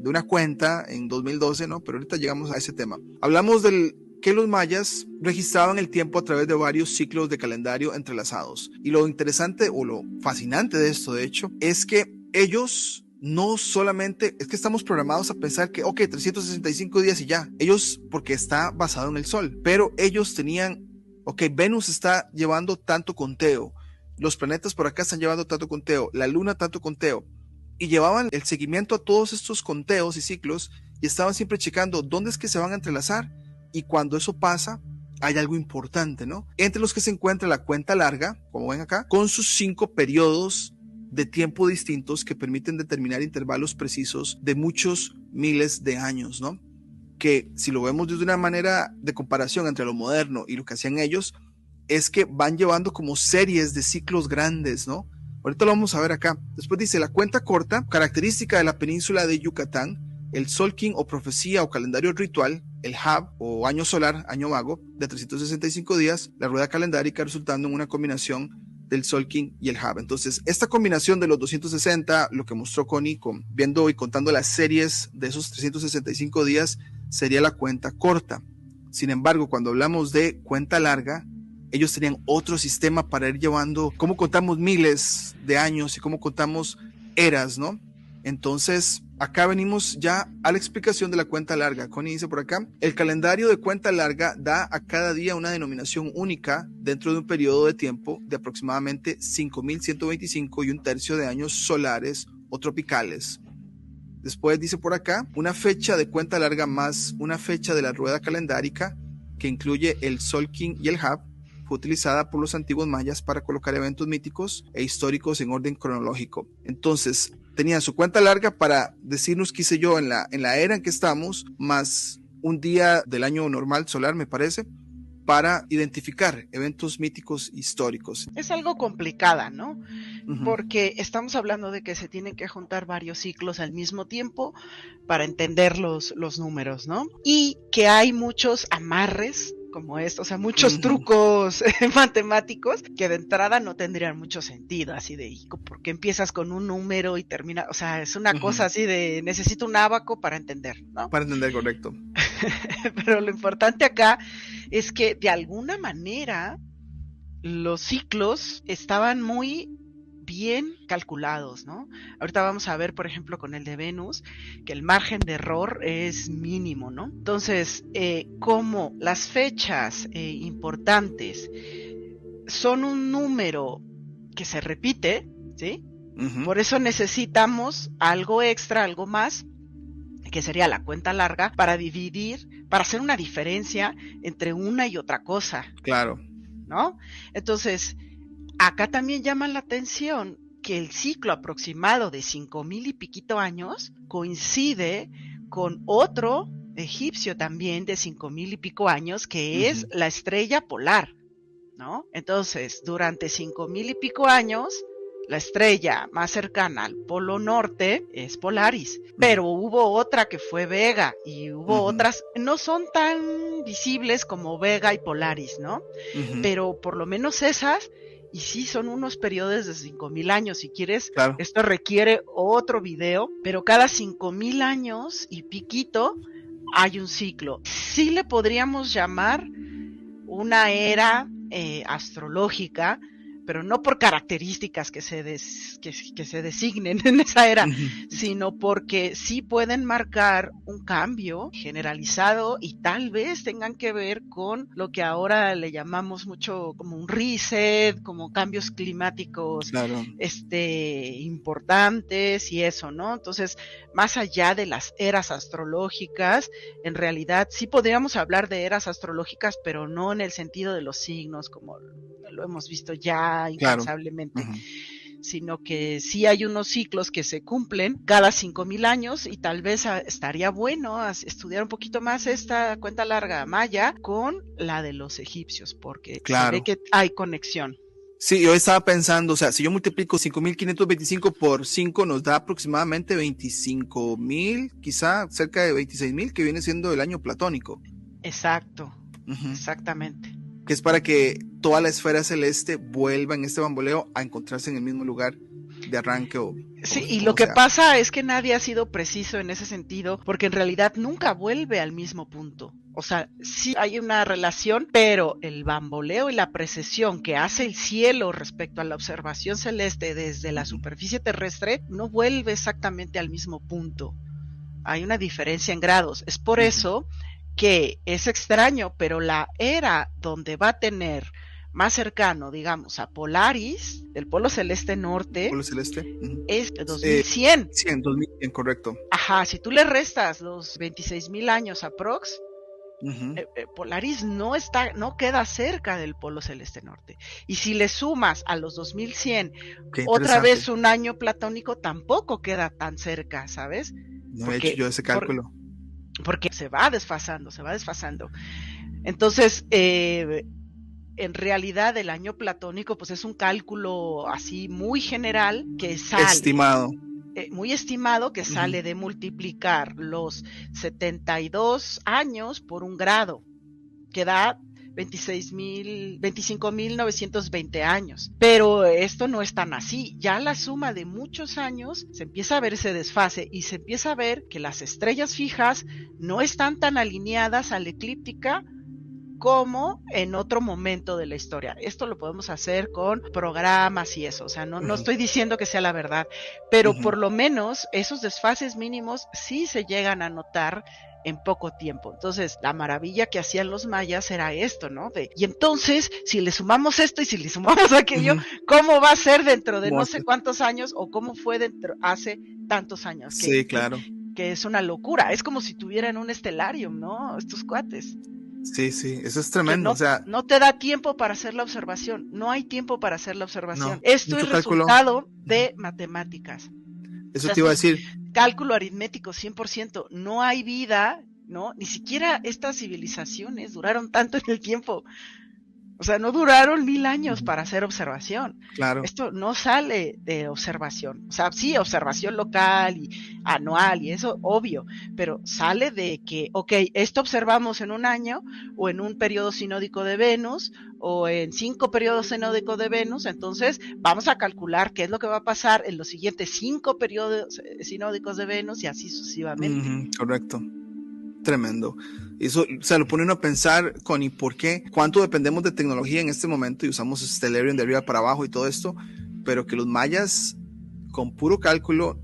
una cuenta en 2012, ¿no? Pero ahorita llegamos a ese tema. Hablamos del que los mayas registraban el tiempo a través de varios ciclos de calendario entrelazados. Y lo interesante o lo fascinante de esto, de hecho, es que ellos no solamente, es que estamos programados a pensar que, ok, 365 días y ya. Ellos, porque está basado en el sol, pero ellos tenían, ok, Venus está llevando tanto conteo, los planetas por acá están llevando tanto conteo, la luna tanto conteo, y llevaban el seguimiento a todos estos conteos y ciclos y estaban siempre checando dónde es que se van a entrelazar, y cuando eso pasa hay algo importante, ¿no? Entre los que se encuentra la cuenta larga, como ven acá, con sus 5 periodos de tiempo distintos que permiten determinar intervalos precisos de muchos miles de años, ¿no? Que si lo vemos desde una manera de comparación entre lo moderno y lo que hacían ellos, es que van llevando como series de ciclos grandes, ¿no? Ahorita lo vamos a ver acá. Después dice la cuenta corta, característica de la península de Yucatán, el Solkin o profecía o calendario ritual, el Hab o año solar, año mago, de 365 días, la rueda calendárica resultando en una combinación del Solkin y el Hab. Entonces, esta combinación de los 260, lo que mostró Connie, viendo y contando las series de esos 365 días, sería la cuenta corta. Sin embargo, cuando hablamos de cuenta larga, ellos tenían otro sistema para ir llevando cómo contamos miles de años y cómo contamos eras, ¿no? Entonces, acá venimos ya a la explicación de la cuenta larga. Connie dice por acá, el calendario de cuenta larga da a cada día una denominación única dentro de un periodo de tiempo de aproximadamente 5.125 y un tercio de años solares o tropicales. Después dice por acá, una fecha de cuenta larga más una fecha de la rueda calendárica que incluye el Solkin y el Hab, fue utilizada por los antiguos mayas para colocar eventos míticos e históricos en orden cronológico. Entonces, tenían su cuenta larga para decirnos, qué sé yo, en la era en que estamos, más un día del año normal solar, me parece, para identificar eventos míticos históricos. Es algo complicada, ¿no? Porque estamos hablando de que se tienen que juntar varios ciclos al mismo tiempo para entender los números, ¿no? Y que hay muchos amarres como esto, o sea, muchos trucos matemáticos que de entrada no tendrían mucho sentido, así de, porque empiezas con un número y termina, o sea, es una cosa así de, necesito un ábaco para entender, ¿no? Para entender, correcto. Pero lo importante acá es que de alguna manera los ciclos estaban muy bien calculados, ¿no? Ahorita vamos a ver, por ejemplo, con el de Venus, que el margen de error es mínimo, ¿no? Entonces, como las fechas importantes son un número que se repite, ¿sí? Por eso necesitamos algo extra, algo más, que sería la cuenta larga, para dividir, para hacer una diferencia entre una y otra cosa. Claro. ¿No? Entonces, acá también llama la atención que el ciclo aproximado de 5,000 y piquito años coincide con otro egipcio también de 5,000 y pico años, que es la estrella polar, ¿no? Entonces, durante 5,000 y pico años, la estrella más cercana al polo norte es Polaris, pero hubo otra que fue Vega y hubo otras, no son tan visibles como Vega y Polaris, ¿no? Pero por lo menos esas, y sí son unos periodos de 5,000 años, si quieres, claro. Esto requiere otro video, pero cada 5,000 años y piquito hay un ciclo. Sí le podríamos llamar una era astrológica, pero no por características que se designen en esa era, sino porque sí pueden marcar un cambio generalizado y tal vez tengan que ver con lo que ahora le llamamos mucho como un reset, como cambios climáticos claro. Importantes y eso, ¿no? Entonces, más allá de las eras astrológicas, en realidad sí podríamos hablar de eras astrológicas, pero no en el sentido de los signos, como lo hemos visto ya va incansablemente. Claro. Sino que sí hay unos ciclos que se cumplen cada 5,000 años y tal vez estaría bueno estudiar un poquito más esta cuenta larga maya con la de los egipcios, porque se ve que hay conexión. Sí, yo estaba pensando, o sea, si yo multiplico 5,525 por 5 nos da aproximadamente 25,000, quizá cerca de 26,000, que viene siendo el año platónico. Exacto, exactamente. Que es para que toda la esfera celeste vuelva en este bamboleo a encontrarse en el mismo lugar de arranque. Sí, y lo que pasa es que nadie ha sido preciso en ese sentido, porque en realidad nunca vuelve al mismo punto. O sea, sí hay una relación, pero el bamboleo y la precesión que hace el cielo respecto a la observación celeste desde la superficie terrestre no vuelve exactamente al mismo punto. Hay una diferencia en grados. Es por eso que es extraño, pero la era donde va a tener más cercano, digamos, a Polaris, del polo celeste norte, es 2100. 2100, correcto. Ajá, si tú le restas los 26,000 años aprox, Polaris no queda cerca del polo celeste norte. Y si le sumas a los 2100 otra vez un año platónico, tampoco queda tan cerca, ¿sabes? No he hecho yo ese cálculo. Porque se va desfasando. Entonces, en realidad el año platónico pues es un cálculo así muy general que sale. Estimado. Muy estimado, que sale de multiplicar los 72 años por un grado, que da 25,920 años. Pero esto no es tan así. Ya la suma de muchos años se empieza a ver ese desfase y se empieza a ver que las estrellas fijas no están tan alineadas a la eclíptica como en otro momento de la historia. Esto lo podemos hacer con programas y eso, o sea, no estoy diciendo que sea la verdad, pero por lo menos esos desfases mínimos sí se llegan a notar en poco tiempo. Entonces, la maravilla que hacían los mayas era esto, ¿no? Y entonces, si le sumamos esto y si le sumamos aquello, ¿cómo va a ser dentro de no sé cuántos años o cómo fue dentro hace tantos años? Sí, claro. Que es una locura. Es como si tuvieran un estelarium, ¿no? Estos cuates. Sí, eso es tremendo. No, o sea, no te da tiempo para hacer la observación, no hay tiempo para hacer la observación. No, esto es resultado de matemáticas. Eso te iba a decir. Cálculo aritmético 100%, no hay vida, ¿no? Ni siquiera estas civilizaciones duraron tanto en el tiempo. O sea, no duraron 1000 años para hacer observación. Claro. Esto no sale de observación. O sea, sí, observación local y anual y eso, obvio, pero sale de que, esto observamos en un año o en un periodo sinódico de Venus o en 5 periodos sinódicos de Venus, entonces vamos a calcular qué es lo que va a pasar en los siguientes 5 periodos sinódicos de Venus y así sucesivamente. Correcto. Tremendo. Eso, o sea, lo pone uno a pensar, Connie, ¿por qué? ¿Cuánto dependemos de tecnología en este momento y usamos Stellarium de arriba para abajo y todo esto? Pero que los mayas, con puro cálculo,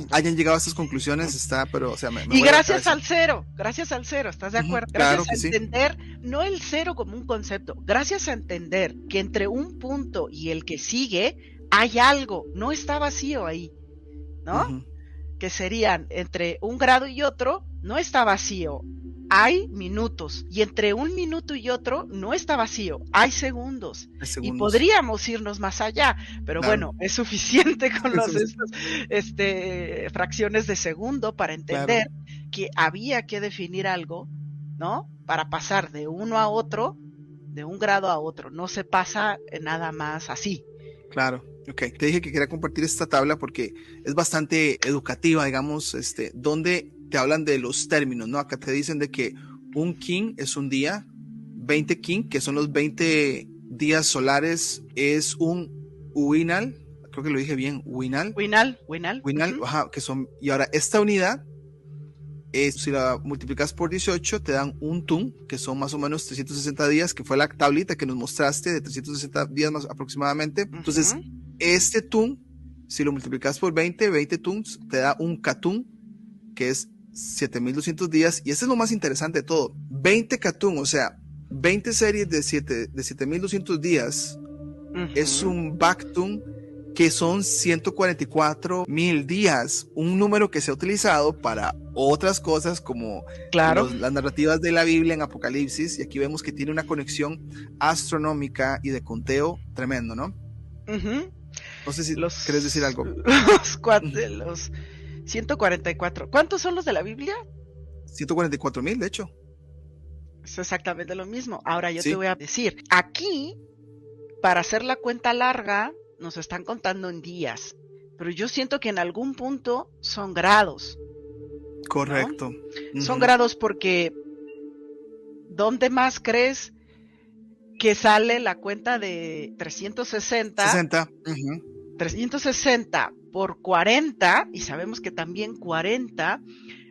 hayan llegado a estas conclusiones, está, pero, o sea, y gracias al cero, ¿estás de acuerdo? Claro gracias a entender, no el cero como un concepto, gracias a entender que entre un punto y el que sigue hay algo, no está vacío ahí, ¿no? Que serían entre un grado y otro, no está vacío, hay minutos, y entre un minuto y otro no está vacío, hay segundos. Y podríamos irnos más allá, pero bueno, es suficiente con fracciones de segundo para entender que había que definir algo, ¿no? Para pasar de uno a otro, de un grado a otro, no se pasa nada más así. Claro. Te dije que quería compartir esta tabla porque es bastante educativa, digamos, donde te hablan de los términos, ¿no? Acá te dicen de que un kin es un día, 20 kin, que son los 20 días solares, es un winal, creo que lo dije bien, winal, ajá, que son, y ahora esta unidad, si la multiplicas por 18, te dan un tun, que son más o menos 360 días, que fue la tablita que nos mostraste, de 360 días más aproximadamente. Entonces, este tun, si lo multiplicas por 20 tuns, te da un katun, que es 7200 días, y este es lo más interesante de todo, 20 katun, o sea, 20 series de 7200 días, es un baktun que son 144,000 días, un número que se ha utilizado para otras cosas como Claro. las narrativas de la Biblia en Apocalipsis, y aquí vemos que tiene una conexión astronómica y de conteo tremendo, ¿no? Ujú. No sé si Los, querés decir algo. los 144. ¿Cuántos son los de la Biblia? 144,000, de hecho. Es exactamente lo mismo. Ahora yo te Sí, voy a decir, aquí, para hacer la cuenta larga, nos están contando en días, pero yo siento que en algún punto son grados, ¿no? correcto. Son Ujú. grados porque ¿dónde más crees que sale la cuenta de 360? 60. Ujú, 360 por 40, y sabemos que también 40,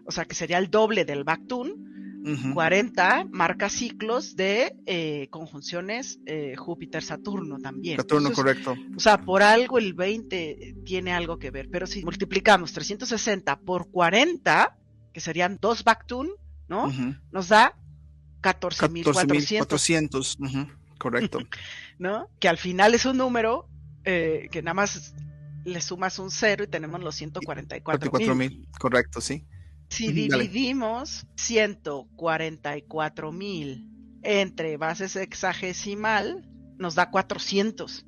o sea que sería el doble del Bactún. ujú. 40 marca ciclos de conjunciones Júpiter-Saturno también. Saturno, Entonces, correcto. o sea, por algo el 20 tiene algo que ver. Pero si multiplicamos 360 por 40, que serían 2 Bactún, ¿no? Ujú. Nos da 14,400, 14,400. Ujú, correcto. ¿no? Que al final es un número que nada más le sumas un 0 y tenemos los 144,000. 44,000, correcto, sí. Si Ujú, dale. dividimos 144,000 entre bases hexagesimal, nos da 400.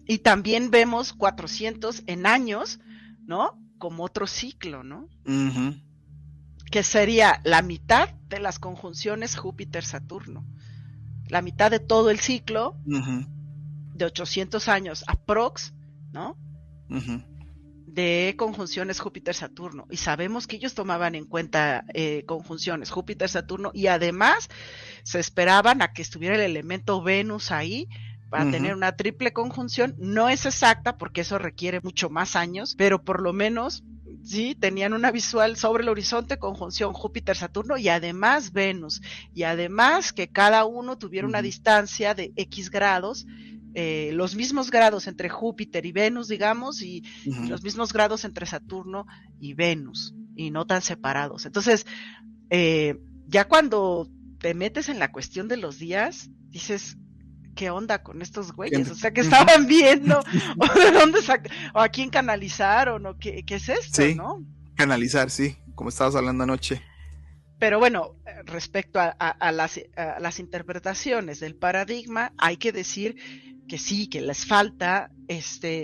Y también vemos 400 en años, ¿no? Como otro ciclo, ¿no? Ujú, Que sería la mitad de las conjunciones Júpiter-Saturno. La mitad de todo el ciclo ujú, de 800 años aprox, ¿no? ujú. De conjunciones Júpiter-Saturno, y sabemos que ellos tomaban en cuenta conjunciones Júpiter-Saturno, y además se esperaban a que estuviera el elemento Venus ahí para tener una triple conjunción. No es exacta porque eso requiere mucho más años, pero por lo menos sí tenían una visual sobre el horizonte, conjunción Júpiter-Saturno y además Venus, y además que cada uno tuviera una distancia de X grados, los mismos grados entre Júpiter y Venus, digamos, y los mismos grados entre Saturno y Venus, y no tan separados. Entonces, ya cuando te metes en la cuestión de los días, dices, ¿qué onda con estos güeyes? O sea, ¿qué estaban viendo? ¿O de dónde o a quién canalizaron? ¿O qué es esto, Sí, no? canalizar, sí, como estabas hablando anoche. Pero bueno, respecto a las interpretaciones del paradigma, hay que decir que sí, que les falta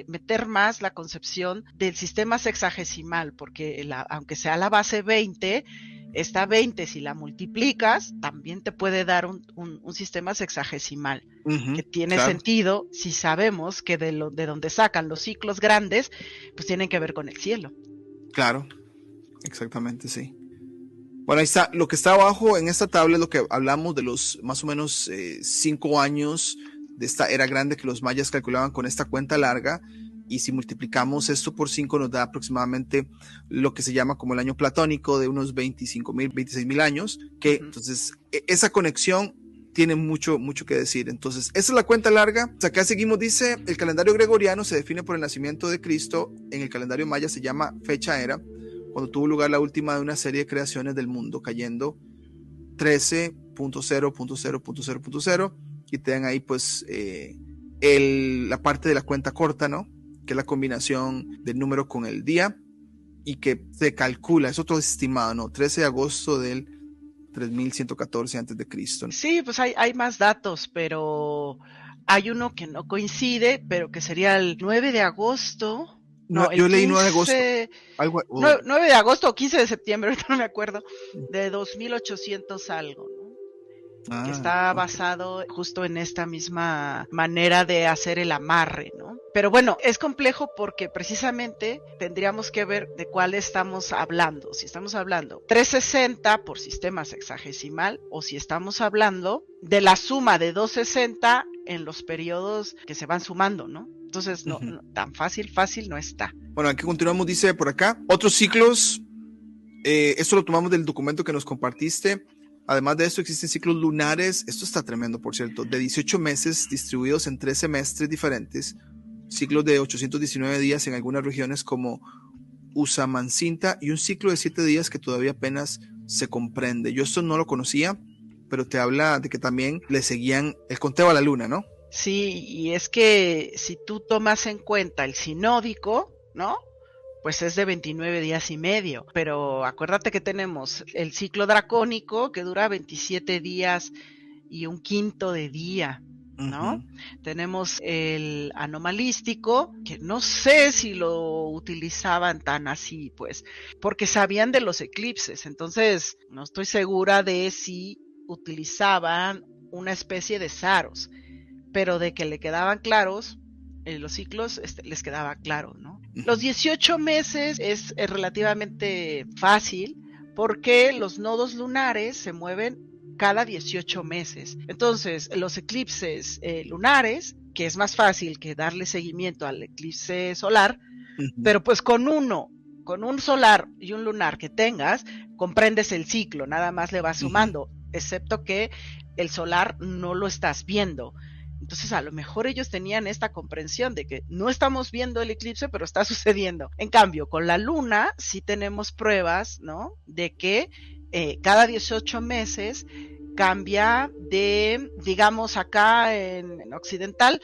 meter más la concepción del sistema sexagesimal, porque aunque sea la base 20, esta 20 si la multiplicas, también te puede dar un sistema sexagesimal, que tiene Claro. sentido si sabemos que de donde sacan los ciclos grandes, pues tienen que ver con el cielo. Claro, exactamente, sí. Bueno, ahí está, lo que está abajo en esta tabla es lo que hablamos de los más o menos 5 años de esta era grande que los mayas calculaban con esta cuenta larga, y si multiplicamos esto por 5 nos da aproximadamente lo que se llama como el año platónico, de unos 25,000, 26,000 años, que entonces esa conexión tiene mucho que decir. Entonces, esa es la cuenta larga. Acá seguimos, dice, el calendario gregoriano se define por el nacimiento de Cristo, en el calendario maya se llama fecha era, cuando tuvo lugar la última de una serie de creaciones del mundo, cayendo 13.0.0.0.0, y te dan ahí pues la parte de la cuenta corta, ¿no? Que es la combinación del número con el día, y que se calcula, es otro estimado, ¿no? 13 de agosto del 3114 antes de Cristo. Sí, pues hay más datos, pero hay uno que no coincide, pero que sería el 9 de agosto. No, el Yo leí 9 de agosto. 15, Algo, 9 de agosto o 15 de septiembre, ahorita no me acuerdo, de 2800 algo, ¿no? Que está basado justo en esta misma manera de hacer el amarre, ¿no? Pero bueno, es complejo porque precisamente tendríamos que ver de cuál estamos hablando. Si estamos hablando 360 por sistema sexagesimal, o si estamos hablando de la suma de 260 en los periodos que se van sumando, ¿no? Entonces, no, tan fácil no está. Bueno, aquí continuamos, dice por acá, otros ciclos, esto lo tomamos del documento que nos compartiste. Además de esto, existen ciclos lunares, esto está tremendo, por cierto, de 18 meses distribuidos en 3 semestres diferentes, ciclos de 819 días en algunas regiones como Usamancinta, y un ciclo de 7 días que todavía apenas se comprende. Yo esto no lo conocía, pero te habla de que también le seguían el conteo a la luna, ¿no? Sí, y es que si tú tomas en cuenta el sinódico, ¿no? Pues es de 29 días y medio, pero acuérdate que tenemos el ciclo dracónico que dura 27 días y un quinto de día, ¿no? Ujú. Tenemos el anomalístico, que no sé si lo utilizaban tan así, pues, porque sabían de los eclipses, entonces no estoy segura de si utilizaban una especie de saros, pero de que le quedaban claros los ciclos, les quedaba claro, ¿no? Los Ujú. 18 meses es relativamente fácil porque los nodos lunares se mueven cada 18 meses. Entonces, los eclipses lunares, que es más fácil que darle seguimiento al eclipse solar, Ujú. pero pues con un solar y un lunar que tengas, comprendes el ciclo, nada más le vas Ujú. sumando, excepto que el solar no lo estás viendo. Entonces, a lo mejor ellos tenían esta comprensión de que no estamos viendo el eclipse, pero está sucediendo. En cambio, con la luna sí tenemos pruebas, ¿no? De que cada 18 meses cambia de, digamos, acá en occidental,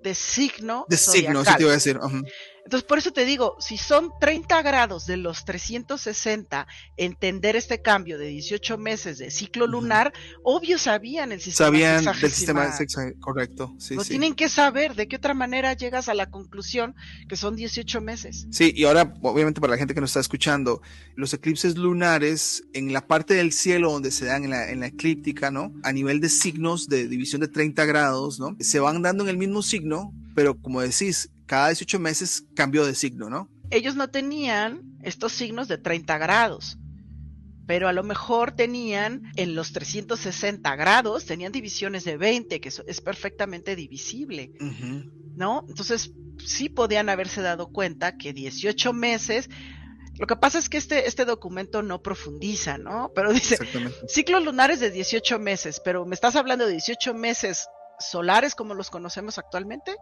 de signo De signo, eso te zodiacal. iba a decir. Ujú. Entonces, por eso te digo, si son 30 grados de los 360, entender este cambio de 18 meses de ciclo Ujú. lunar, obvio sabían el sistema Sabían del sistema sexagesimal. correcto, sí, Lo sí. tienen que saber, de qué otra manera llegas a la conclusión que son 18 meses. Sí, y ahora, obviamente, para la gente que nos está escuchando, los eclipses lunares, en la parte del cielo donde se dan en la eclíptica, ¿no? A nivel de signos de división de 30 grados, ¿no? Se van dando en el mismo signo, pero como decís, cada 18 meses cambio de signo, ¿no? Ellos no tenían estos signos de 30 grados, pero a lo mejor tenían en los 360 grados, tenían divisiones de 20, que es perfectamente divisible, Ujú. ¿no? Entonces, sí podían haberse dado cuenta que 18 meses, lo que pasa es que este documento no profundiza, ¿no? Pero dice, Exactamente. ciclos lunares de 18 meses, pero ¿me estás hablando de 18 meses solares como los conocemos actualmente?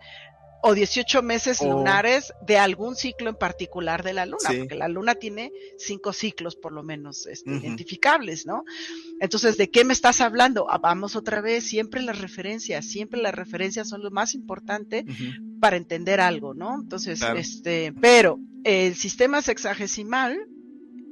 O 18 meses O, lunares de algún ciclo en particular de la luna, sí. porque la luna tiene 5 ciclos por lo menos Ujú. identificables, ¿no? Entonces, ¿de qué me estás hablando? Vamos otra vez, siempre las referencias son lo más importante Ujú. para entender algo, ¿no? Entonces, Claro. pero el sistema sexagesimal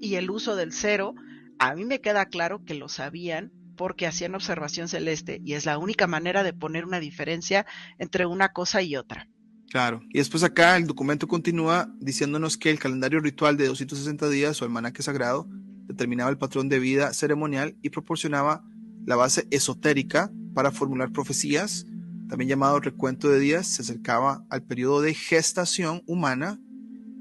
y el uso del cero, a mí me queda claro que lo sabían porque hacían observación celeste y es la única manera de poner una diferencia entre una cosa y otra. Claro. Y después acá el documento continúa diciéndonos que el calendario ritual de 260 días o almanaque sagrado determinaba el patrón de vida ceremonial y proporcionaba la base esotérica para formular profecías, también llamado recuento de días, se acercaba al periodo de gestación humana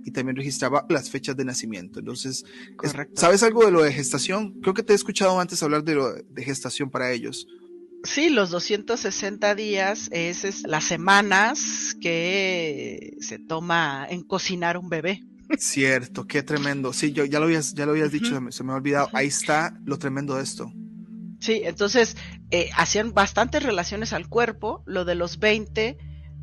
y también registraba las fechas de nacimiento. Entonces, Correcto. ¿sabes algo de lo de gestación? Creo que te he escuchado antes hablar de lo de gestación para ellos. Sí, los 260 días es las semanas que se toma en cocinar un bebé. Cierto, qué tremendo. Sí, yo ya lo habías dicho, Ujú, se me ha olvidado. ujú. Ahí está lo tremendo de esto. Sí, entonces hacían bastantes relaciones al cuerpo. Lo de los 20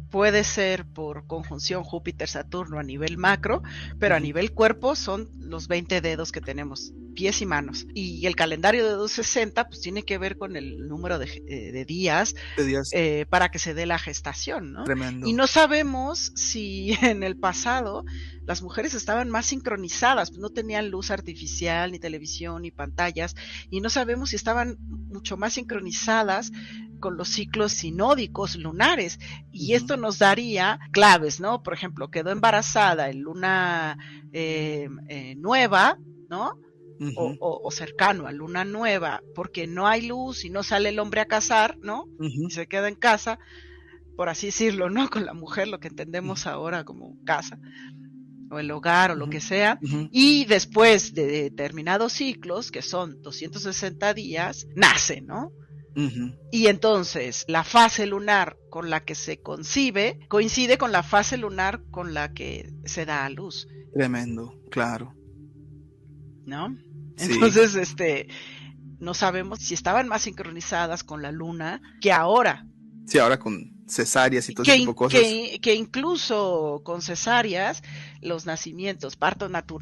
puede ser por conjunción Júpiter-Saturno a nivel macro, pero a Ujú. nivel cuerpo son los 20 dedos que tenemos, pies y manos. Y el calendario de 260 pues tiene que ver con el número de días De días, para que se dé la gestación, ¿no? Y tremendo. no sabemos si en el pasado las mujeres estaban más sincronizadas, pues no tenían luz artificial, ni televisión, ni pantallas, y no sabemos si estaban mucho más sincronizadas con los ciclos sinódicos lunares. Y Ujú. esto nos daría claves, ¿no? Por ejemplo, quedó embarazada en luna nueva, ¿no? Ujú. O cercano a luna nueva, porque no hay luz y no sale el hombre a cazar, ¿no? Ujú. Y se queda en casa, por así decirlo, ¿no? Con la mujer, lo que Ujú. entendemos ahora como casa, o el hogar, o lo Ujú. que sea. Ujú. Y después de determinados ciclos, que son 260 días, nace, ¿no? Ujú. Y entonces la fase lunar con la que se concibe coincide con la fase lunar con la que se da a luz, Tremendo, claro. ¿no? Sí, Entonces, no sabemos si estaban más sincronizadas con la luna que ahora. sí, ahora con cesáreas y todo ese tipo de cosas. Que incluso con cesáreas, los nacimientos,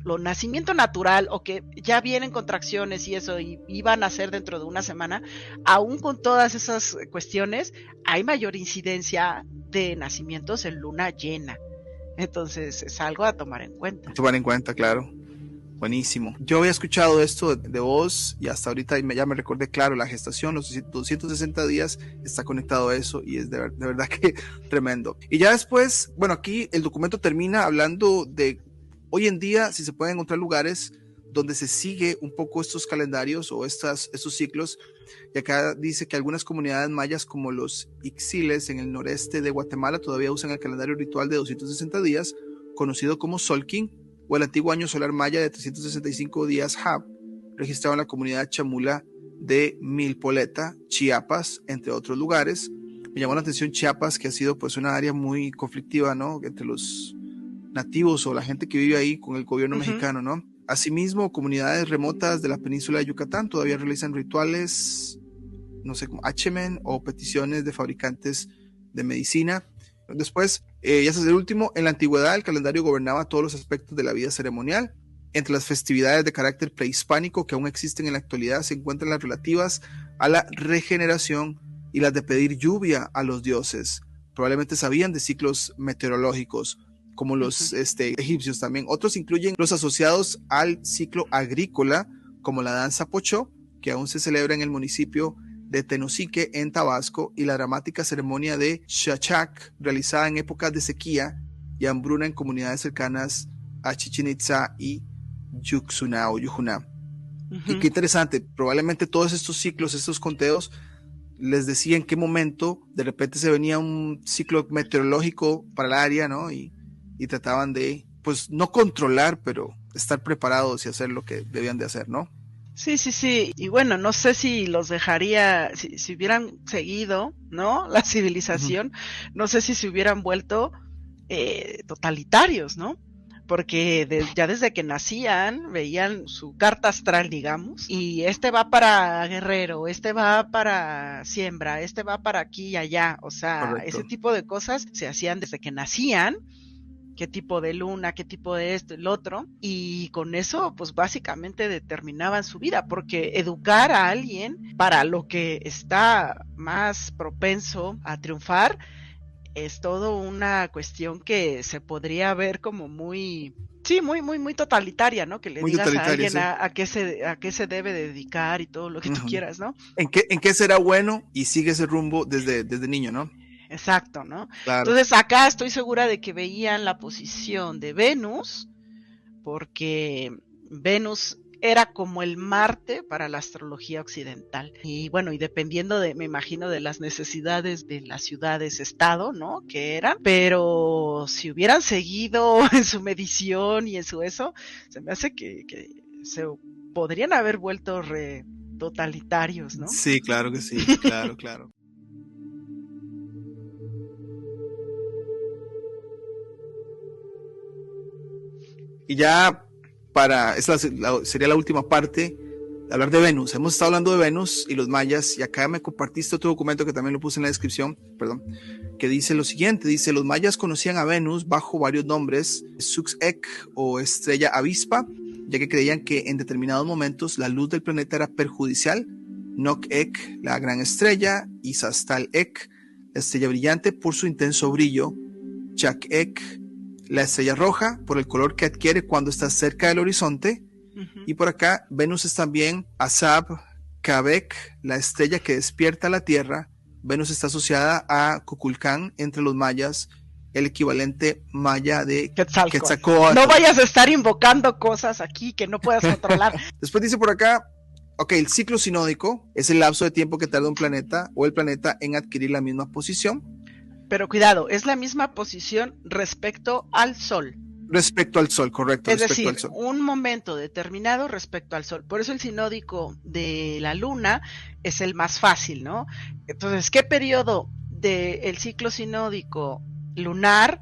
lo nacimiento natural o que ya vienen contracciones y eso y iban a ser dentro de una semana, aún con todas esas cuestiones, hay mayor incidencia de nacimientos en luna llena. Entonces es algo a tomar en cuenta. Tomar en cuenta, claro. Buenísimo. Yo había escuchado esto de vos y hasta ahorita ya me recordé, claro, la gestación, los 260 días está conectado a eso y es de verdad que tremendo. Y ya después, bueno, aquí el documento termina hablando de hoy en día si se pueden encontrar lugares donde se sigue un poco estos calendarios o estos ciclos. Y acá dice que algunas comunidades mayas como los Ixtiles en el noreste de Guatemala todavía usan el calendario ritual de 260 días, conocido como Solkin, o el antiguo año solar maya de 365 días Hab, registrado en la comunidad chamula de Milpoleta, Chiapas, entre otros lugares. Me llamó la atención Chiapas, que ha sido pues una área muy conflictiva, ¿no?, entre los nativos o la gente que vive ahí con el gobierno mexicano, ¿no? Asimismo, comunidades remotas de la península de Yucatán todavía realizan rituales, no sé, como Achemen o peticiones de fabricantes de medicina. Después, ya es el último, en la antigüedad el calendario gobernaba todos los aspectos de la vida ceremonial. Entre las festividades de carácter prehispánico que aún existen en la actualidad se encuentran las relativas a la regeneración y las de pedir lluvia a los dioses. Probablemente sabían de ciclos meteorológicos, como los egipcios también. Otros incluyen los asociados al ciclo agrícola, como la danza Pochó, que aún se celebra en el municipio de Tenosique, en Tabasco, y la dramática ceremonia de Chachac, realizada en épocas de sequía y hambruna en comunidades cercanas a Chichén Itzá y Yuxuna o Yujuná. Y qué interesante, probablemente todos estos ciclos, estos conteos, les decía en qué momento de repente se venía un ciclo meteorológico para el área, ¿no? Y trataban de, pues, no controlar, pero estar preparados y hacer lo que debían de hacer, ¿no? Sí. Y bueno, no sé si los dejaría, si hubieran seguido, ¿no?, la civilización, no sé si se hubieran vuelto totalitarios, ¿no? Porque ya desde que nacían veían su carta astral, digamos, y este va para guerrero, este va para siembra, este va para aquí y allá, o sea, correcto, ese tipo de cosas se hacían desde que nacían. Qué tipo de luna, qué tipo de esto, el otro, y con eso pues básicamente determinaban su vida, porque educar a alguien para lo que está más propenso a triunfar es todo una cuestión que se podría ver como muy totalitaria, ¿no? Que le muy digas a alguien, sí, a qué se debe dedicar y todo lo que tú quieras, ¿no? ¿En qué será bueno? Y sigue ese rumbo desde niño, ¿no? Exacto, ¿no? Claro. Entonces acá estoy segura de que veían la posición de Venus, porque Venus era como el Marte para la astrología occidental. Y bueno, y dependiendo me imagino, de las necesidades de las ciudades-estado, ¿no?, que eran, pero si hubieran seguido en su medición y en su eso, se me hace que se podrían haber vuelto totalitarios, ¿no? Sí, claro que sí, claro. Y ya sería la última parte, hablar de Venus. Hemos estado hablando de Venus y los mayas, y acá me compartiste otro documento que también lo puse en la descripción, que dice lo siguiente, dice: los mayas conocían a Venus bajo varios nombres, Sux'Ek o estrella avispa, ya que creían que en determinados momentos la luz del planeta era perjudicial, Nok-Ek, la gran estrella, y Sastal-Ek, la estrella brillante por su intenso brillo, Chak-Ek, la estrella roja, por el color que adquiere cuando está cerca del horizonte. Y por acá, Venus es también Azab-Kabek, la estrella que despierta la Tierra. Venus está asociada a Kukulcán, entre los mayas, el equivalente maya de Quetzalcóatl. No vayas a estar invocando cosas aquí que no puedas controlar. Después dice por acá, el ciclo sinódico es el lapso de tiempo que tarda un planeta o el planeta en adquirir la misma posición. Pero cuidado, es la misma posición respecto al Sol. Respecto al Sol, correcto. Es decir, un momento determinado respecto al Sol. Por eso el sinódico de la Luna es el más fácil, ¿no? Entonces, ¿qué periodo del ciclo sinódico lunar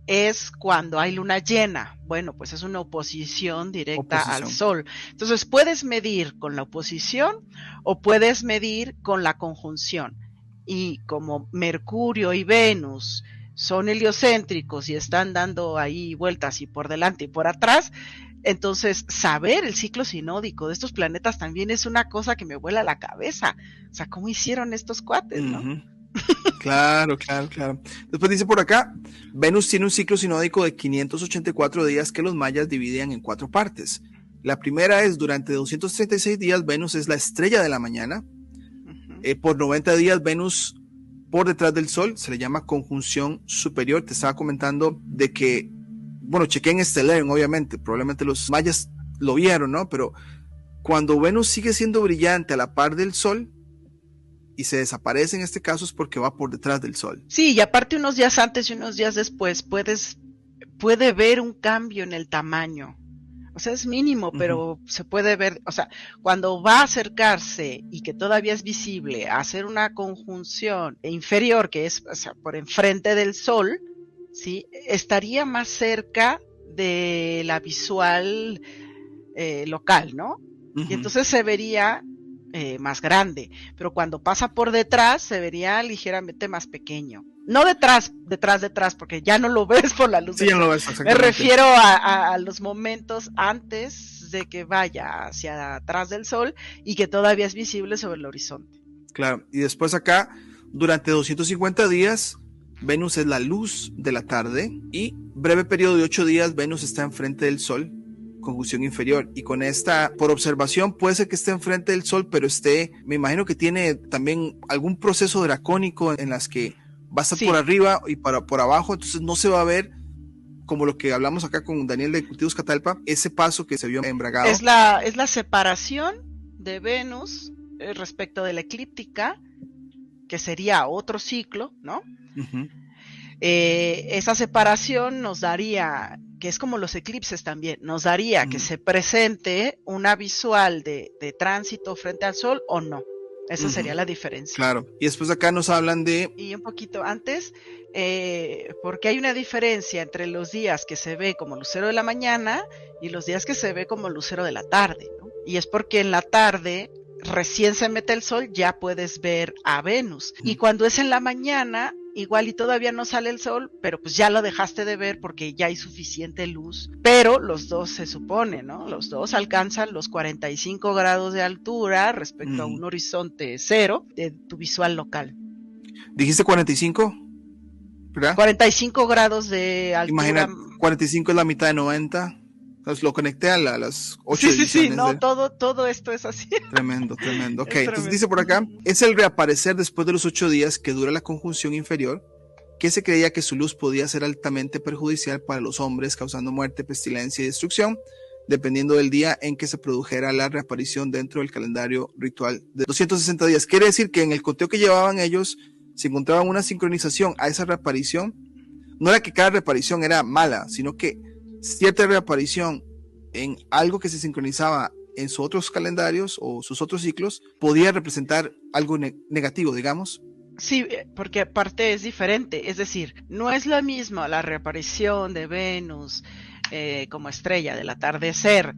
es cuando hay luna llena? Bueno, pues es una oposición directa al Sol. Entonces, puedes medir con la oposición o puedes medir con la conjunción. y como Mercurio y Venus son heliocéntricos y están dando ahí vueltas y por delante y por atrás, entonces saber el ciclo sinódico de estos planetas también es una cosa que me vuela la cabeza. O sea, ¿cómo hicieron estos cuates, no? Claro, claro, claro. Después dice por acá, Venus tiene un ciclo sinódico de 584 días que los mayas dividían en 4 partes. La primera es durante 236 días Venus es la estrella de la mañana. Por 90 días Venus por detrás del Sol se le llama conjunción superior. Te estaba comentando de que, bueno, chequé en Stellarium, obviamente, probablemente los mayas lo vieron, ¿no? Pero cuando Venus sigue siendo brillante a la par del Sol y se desaparece en este caso es porque va por detrás del Sol. Sí, y aparte unos días antes y unos días después puede ver un cambio en el tamaño. O sea, es mínimo, pero se puede ver, o sea, cuando va a acercarse y que todavía es visible, a hacer una conjunción inferior, que es, o sea, por enfrente del Sol, ¿sí? Estaría más cerca de la visual local, ¿no? Y entonces se vería más grande, pero cuando pasa por detrás se vería ligeramente más pequeño. No detrás, porque ya no lo ves por la luz. Sí, ya no lo ves, me refiero a los momentos antes de que vaya hacia atrás del Sol y que todavía es visible sobre el horizonte. Claro, y después acá, durante 250 días, Venus es la luz de la tarde y breve periodo de 8 días, Venus está enfrente del Sol, conjunción inferior, y con esta, por observación, puede ser que esté enfrente del Sol, pero me imagino que tiene también algún proceso dracónico en las que va a estar por arriba y por abajo, entonces no se va a ver como lo que hablamos acá con Daniel de Cultivos Catalpa, ese paso que se vio en Bragado. Es la separación de Venus respecto de la eclíptica, que sería otro ciclo, ¿no? Esa separación nos daría, que es como los eclipses también, nos daría que se presente una visual de tránsito frente al Sol o no. Esa sería la diferencia. Claro, y después acá nos hablan de... Y un poquito antes, porque hay una diferencia entre los días que se ve como lucero de la mañana y los días que se ve como lucero de la tarde, ¿no? Y es porque en la tarde, recién se mete el Sol, ya puedes ver a Venus. Y cuando es en la mañana, igual y todavía no sale el Sol, pero pues ya lo dejaste de ver porque ya hay suficiente luz. Pero los dos se supone, ¿no? Los dos alcanzan los 45 grados de altura respecto a un horizonte cero de tu visual local. ¿Dijiste 45? ¿Verdad? 45 grados de altura. Imagina, 45 es la mitad de 90. Entonces lo conecté a las 8 Sí, no, todo esto es así. Tremendo. Ok, entonces dice por acá, es el reaparecer después de los 8 días que dura la conjunción inferior, que se creía que su luz podía ser altamente perjudicial para los hombres, causando muerte, pestilencia y destrucción, dependiendo del día en que se produjera la reaparición dentro del calendario ritual de 260 días. Quiere decir que en el conteo que llevaban ellos, se encontraban una sincronización a esa reaparición. No era que cada reaparición era mala, sino que cierta reaparición en algo que se sincronizaba en sus otros calendarios o sus otros ciclos podía representar algo negativo, digamos. Sí, porque aparte es diferente, es decir, no es lo mismo la reaparición de Venus como estrella del atardecer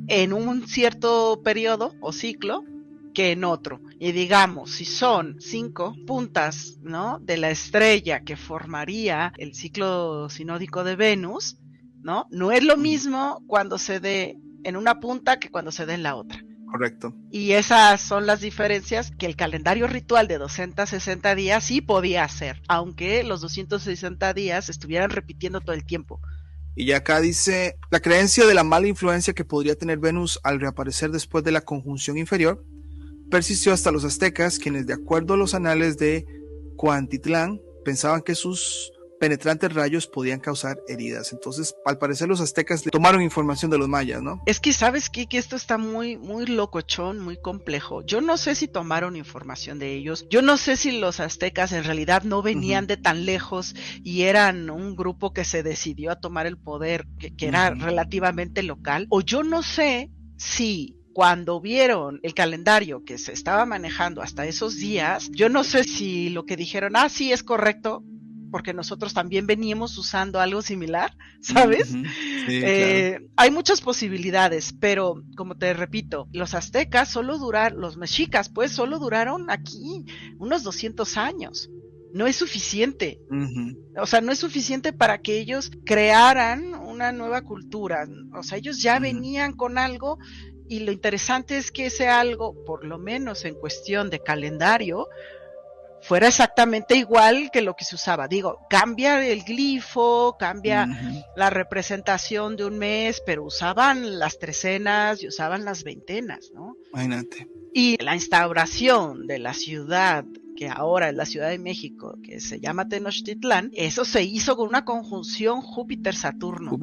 en un cierto periodo o ciclo que en otro. Y digamos, si son 5 puntas, ¿no?, de la estrella que formaría el ciclo sinódico de Venus, ¿no? No es lo mismo cuando se dé en una punta que cuando se dé en la otra. Correcto. Y esas son las diferencias que el calendario ritual de 260 días sí podía hacer, aunque los 260 días estuvieran repitiendo todo el tiempo. Y ya acá dice, la creencia de la mala influencia que podría tener Venus al reaparecer después de la conjunción inferior persistió hasta los aztecas, quienes de acuerdo a los anales de Cuantitlán pensaban que sus penetrantes rayos podían causar heridas. Entonces, al parecer los aztecas tomaron información de los mayas, ¿no? Es que sabes que esto está muy locochón, muy complejo. Yo no sé si tomaron información de ellos. Yo no sé si los aztecas en realidad no venían de tan lejos y eran un grupo que se decidió a tomar el poder, que era relativamente local. O yo no sé si cuando vieron el calendario que se estaba manejando hasta esos días, yo no sé si lo que dijeron, sí, es correcto, porque nosotros también veníamos usando algo similar, ¿sabes? Sí, claro. Hay muchas posibilidades, pero como te repito, los aztecas los mexicas pues solo duraron aquí unos 200 años. No es suficiente. O sea, no es suficiente para que ellos crearan una nueva cultura. O sea, ellos ya venían con algo, y lo interesante es que ese algo, por lo menos en cuestión de calendario, fuera exactamente igual que lo que se usaba. Digo, cambia el glifo, cambia la representación de un mes, pero usaban las trecenas y usaban las veintenas, ¿no? Imagínate. Y la instauración de la ciudad, que ahora es la Ciudad de México, que se llama Tenochtitlán, eso se hizo con una conjunción Júpiter-Saturno,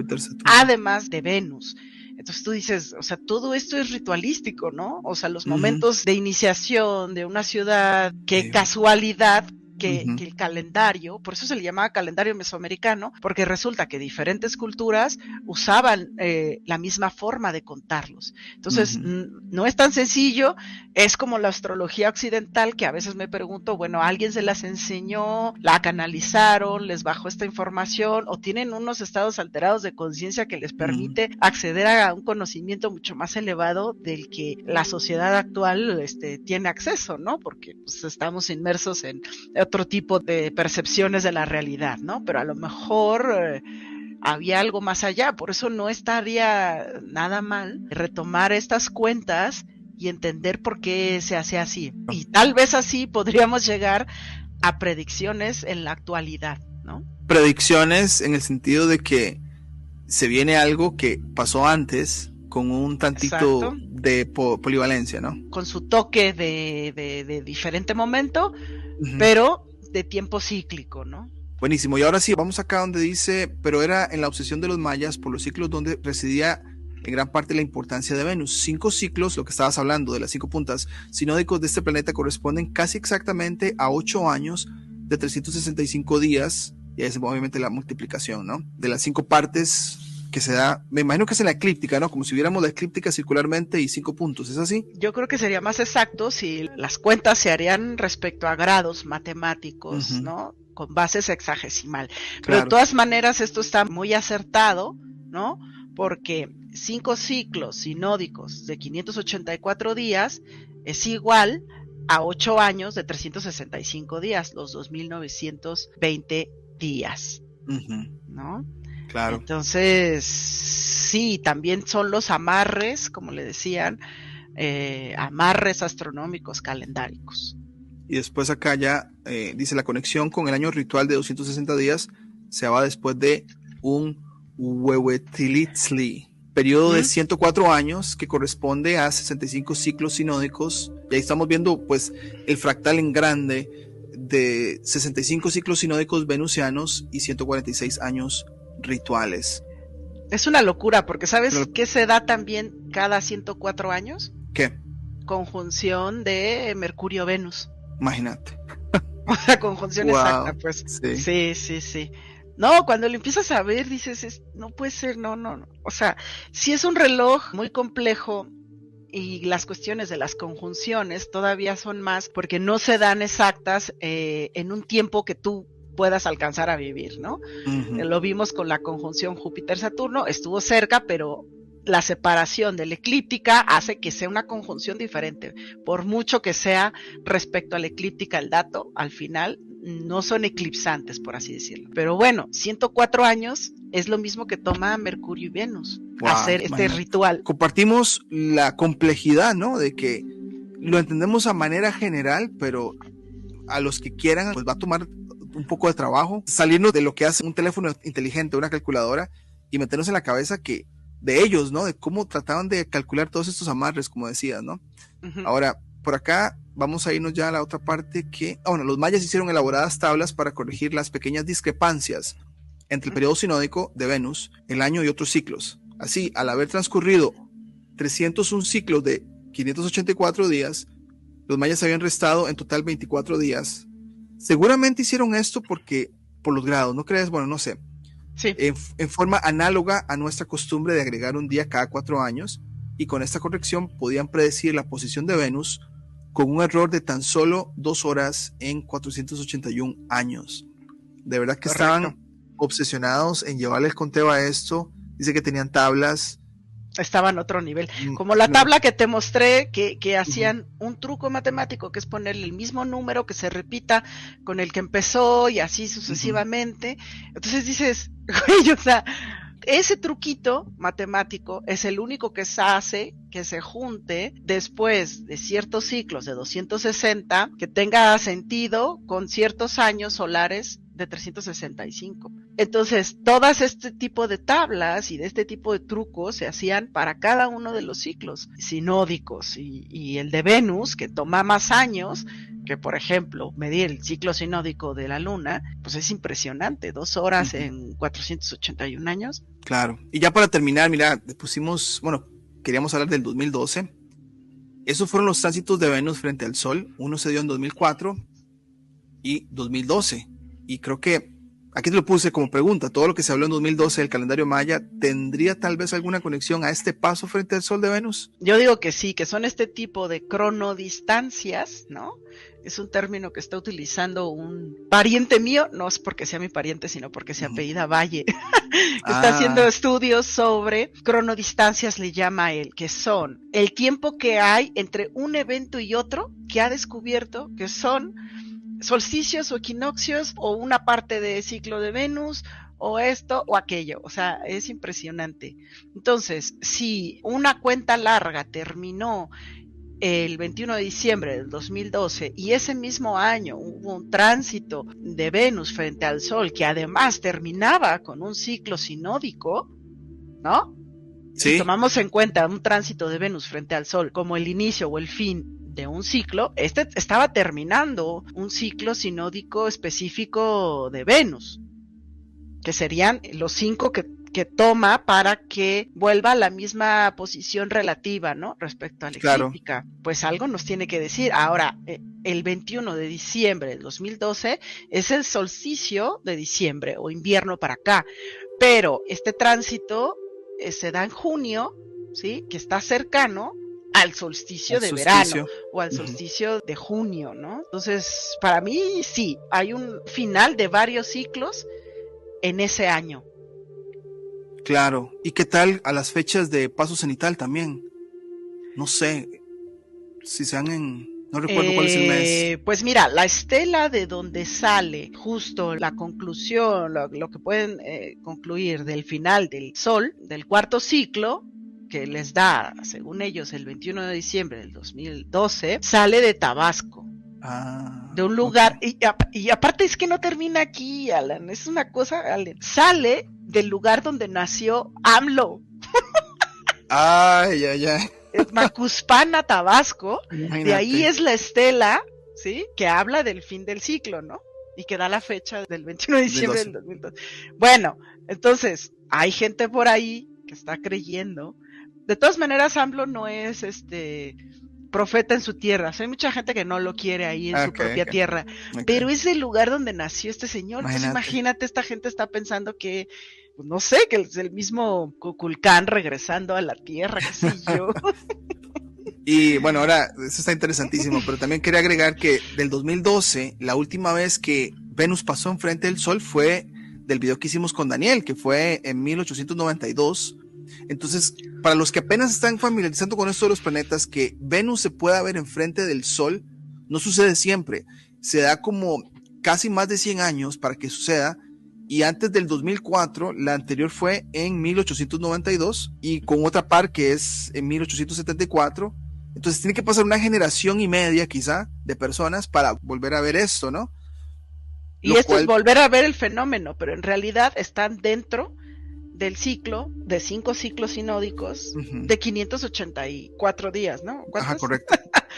además de Venus. Entonces tú dices, o sea, todo esto es ritualístico, ¿no? O sea, los momentos de iniciación de una ciudad, qué casualidad que el calendario, por eso se le llamaba calendario mesoamericano, porque resulta que diferentes culturas usaban la misma forma de contarlos. Entonces, no es tan sencillo, es como la astrología occidental, que a veces me pregunto, bueno, ¿alguien se las enseñó, la canalizaron, les bajó esta información, o tienen unos estados alterados de conciencia que les permite acceder a un conocimiento mucho más elevado del que la sociedad actual tiene acceso, ¿no? Porque pues, estamos inmersos en otro tipo de percepciones de la realidad, ¿no? Pero a lo mejor había algo más allá, por eso no estaría nada mal retomar estas cuentas y entender por qué se hace así. Y tal vez así podríamos llegar a predicciones en la actualidad, ¿no? Predicciones en el sentido de que se viene algo que pasó antes con un tantito de polivalencia, ¿no? Con su toque de diferente momento, pero de tiempo cíclico, ¿no? Buenísimo, y ahora sí, vamos acá donde dice, pero era en la obsesión de los mayas por los ciclos donde residía en gran parte la importancia de Venus. 5 ciclos, lo que estabas hablando de las 5 puntas sinódicos de este planeta, corresponden casi exactamente a 8 años de 365 días, y es obviamente la multiplicación, ¿no? De las 5 partes que se da, me imagino que es en la eclíptica, ¿no? Como si viéramos la eclíptica circularmente y 5 puntos, ¿es así? Yo creo que sería más exacto si las cuentas se harían respecto a grados matemáticos, ¿no? Con bases hexagesimal. Claro. Pero de todas maneras esto está muy acertado, ¿no? Porque 5 ciclos sinódicos de 584 días es igual a 8 años de 365 días, los 2920 días, ¿no? Claro. Entonces, sí, también son los amarres, como le decían, amarres astronómicos calendáricos. Y después acá ya dice la conexión con el año ritual de 260 días se va después de un Huehuetilitzli, periodo de 104 años que corresponde a 65 ciclos sinódicos. Y ahí estamos viendo pues el fractal en grande de 65 ciclos sinódicos venusianos y 146 años rituales. Es una locura, porque ¿sabes qué se da también cada 104 años? ¿Qué? Conjunción de Mercurio-Venus. Imagínate. O sea, conjunción exacta, pues. Sí. No, cuando lo empiezas a ver, dices, no puede ser, no. O sea, sí es un reloj muy complejo, y las cuestiones de las conjunciones todavía son más, porque no se dan exactas en un tiempo que tú puedas alcanzar a vivir, ¿no? Lo vimos con la conjunción Júpiter-Saturno, estuvo cerca, pero la separación de la eclíptica hace que sea una conjunción diferente. Por mucho que sea respecto a la eclíptica el dato, al final no son eclipsantes, por así decirlo. Pero bueno, 104 años es lo mismo que toma Mercurio y Venus hacer este ritual. Compartimos la complejidad, ¿no? De que lo entendemos a manera general, pero a los que quieran, pues va a tomar un poco de trabajo salirnos de lo que hace un teléfono inteligente, una calculadora, y meternos en la cabeza que de ellos, ¿no? De cómo trataban de calcular todos estos amarres, como decías, ¿no? Ahora, por acá vamos a irnos ya a la otra parte que, bueno, los mayas hicieron elaboradas tablas para corregir las pequeñas discrepancias entre el periodo sinódico de Venus, el año y otros ciclos. Así, al haber transcurrido 301 ciclos de 584 días, los mayas habían restado en total 24 días. Seguramente hicieron esto porque, por los grados, ¿no crees? Bueno, no sé. Sí. En forma análoga a nuestra costumbre de agregar un día cada 4 años, y con esta corrección podían predecir la posición de Venus con un error de tan solo 2 horas en 481 años. De verdad que Correcto. estaban obsesionados en llevarle el conteo a esto. Dice que tenían tablas. Estaba en otro nivel. Como Así la no. tabla que te mostré, que hacían un truco matemático, que es ponerle el mismo número que se repita con el que empezó y así sucesivamente. Entonces dices, güey, o sea, ese truquito matemático es el único que se hace que se junte después de ciertos ciclos de 260, que tenga sentido con ciertos años solares de 365. Entonces, todas este tipo de tablas y de este tipo de trucos se hacían para cada uno de los ciclos sinódicos, y el de Venus, que toma más años, que por ejemplo, medir el ciclo sinódico de la Luna, pues es impresionante, 2 horas en 481 años. Claro. Y ya para terminar, mira, pusimos, bueno, queríamos hablar del 2012. Esos fueron los tránsitos de Venus frente al Sol. Uno se dio en 2004 y 2012. Y creo que aquí te lo puse como pregunta. Todo lo que se habló en 2012 del calendario maya, ¿tendría tal vez alguna conexión a este paso frente al Sol de Venus? Yo digo que sí, que son este tipo de cronodistancias, ¿no? Es un término que está utilizando un pariente mío, no es porque sea mi pariente, sino porque se apellida Valle. Está haciendo estudios sobre cronodistancias, le llama él, que son el tiempo que hay entre un evento y otro, que ha descubierto que son solsticios o equinoccios o una parte de ciclo de Venus o esto o aquello. O sea, es impresionante. Entonces, si una cuenta larga terminó el 21 de diciembre del 2012 y ese mismo año hubo un tránsito de Venus frente al Sol que además terminaba con un ciclo sinódico, ¿no? Sí. Si tomamos en cuenta un tránsito de Venus frente al Sol como el inicio o el fin de un ciclo, este estaba terminando un ciclo sinódico específico de Venus, que serían los 5 que toma para que vuelva a la misma posición relativa, ¿no? Respecto a la eclíptica. Pues algo nos tiene que decir. Ahora, el 21 de diciembre del 2012 es el solsticio de diciembre o invierno para acá, pero este tránsito se da en junio, ¿sí? Que está cercano al solsticio de verano o al solsticio de junio, ¿no? Entonces, para mí sí, hay un final de varios ciclos en ese año. Claro. ¿Y qué tal a las fechas de paso cenital también? No sé si sean en... No recuerdo cuál es el mes. Pues mira, la estela de donde sale justo la conclusión, lo que pueden concluir del final del Sol, del cuarto ciclo, que les da, según ellos, el 21 de diciembre del 2012, sale de Tabasco. De un lugar, y aparte es que no termina aquí, Alan, es una cosa, Alan, sale del lugar donde nació AMLO. Ay. Macuspana, Tabasco. Imagínate. De ahí es la estela, ¿sí? Que habla del fin del ciclo, ¿no? Y que da la fecha del 21 de diciembre del 2012. Bueno, entonces, hay gente por ahí que está creyendo. De todas maneras, AMLO no es profeta en su tierra. O sea, hay mucha gente que no lo quiere ahí en su propia tierra. Pero es el lugar donde nació este señor. Entonces, imagínate, esta gente está pensando que, pues, no sé, que es el mismo Kukulcán regresando a la tierra, qué sé yo. Y bueno, ahora, eso está interesantísimo, pero también quería agregar que del 2012, la última vez que Venus pasó enfrente del Sol fue del video que hicimos con Daniel, que fue en 1892. Entonces, para los que apenas están familiarizando con esto de los planetas, que Venus se pueda ver enfrente del Sol, no sucede siempre. Se da como casi más de 100 años para que suceda, y antes del 2004, la anterior fue en 1892, y con otra par que es en 1874. Entonces tiene que pasar una generación y media quizá de personas para volver a ver esto, ¿no? Y esto es volver a ver el fenómeno, pero en realidad están dentro del ciclo, de 5 ciclos sinódicos, de 584 días, ¿no? Ajá, correcto.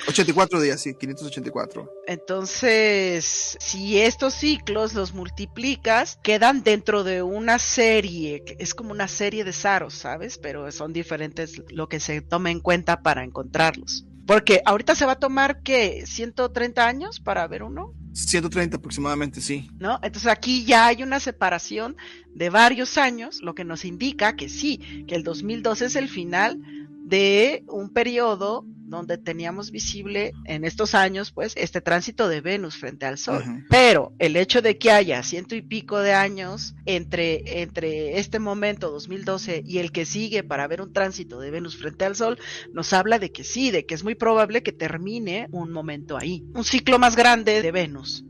84 días, sí, 584. Entonces, si estos ciclos los multiplicas, quedan dentro de una serie, es como una serie de saros, ¿sabes? Pero son diferentes lo que se toma en cuenta para encontrarlos. Porque ahorita se va a tomar, ¿qué? ¿130 años para ver uno? 130 aproximadamente, sí. ¿No? Entonces aquí ya hay una separación de varios años, lo que nos indica que sí, que el 2012 es el final de un periodo donde teníamos visible en estos años, pues, este tránsito de Venus frente al Sol. Pero el hecho de que haya 100 y pico de años entre este momento, 2012, y el que sigue para ver un tránsito de Venus frente al Sol, nos habla de que sí, de que es muy probable que termine un momento ahí. Un ciclo más grande de Venus.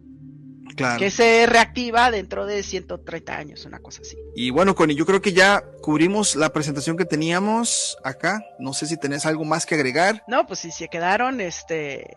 Claro. Que se reactiva dentro de 130 años, una cosa así. Y bueno, Connie, yo creo que ya cubrimos la presentación que teníamos acá. No sé si tenés algo más que agregar. No, pues si se quedaron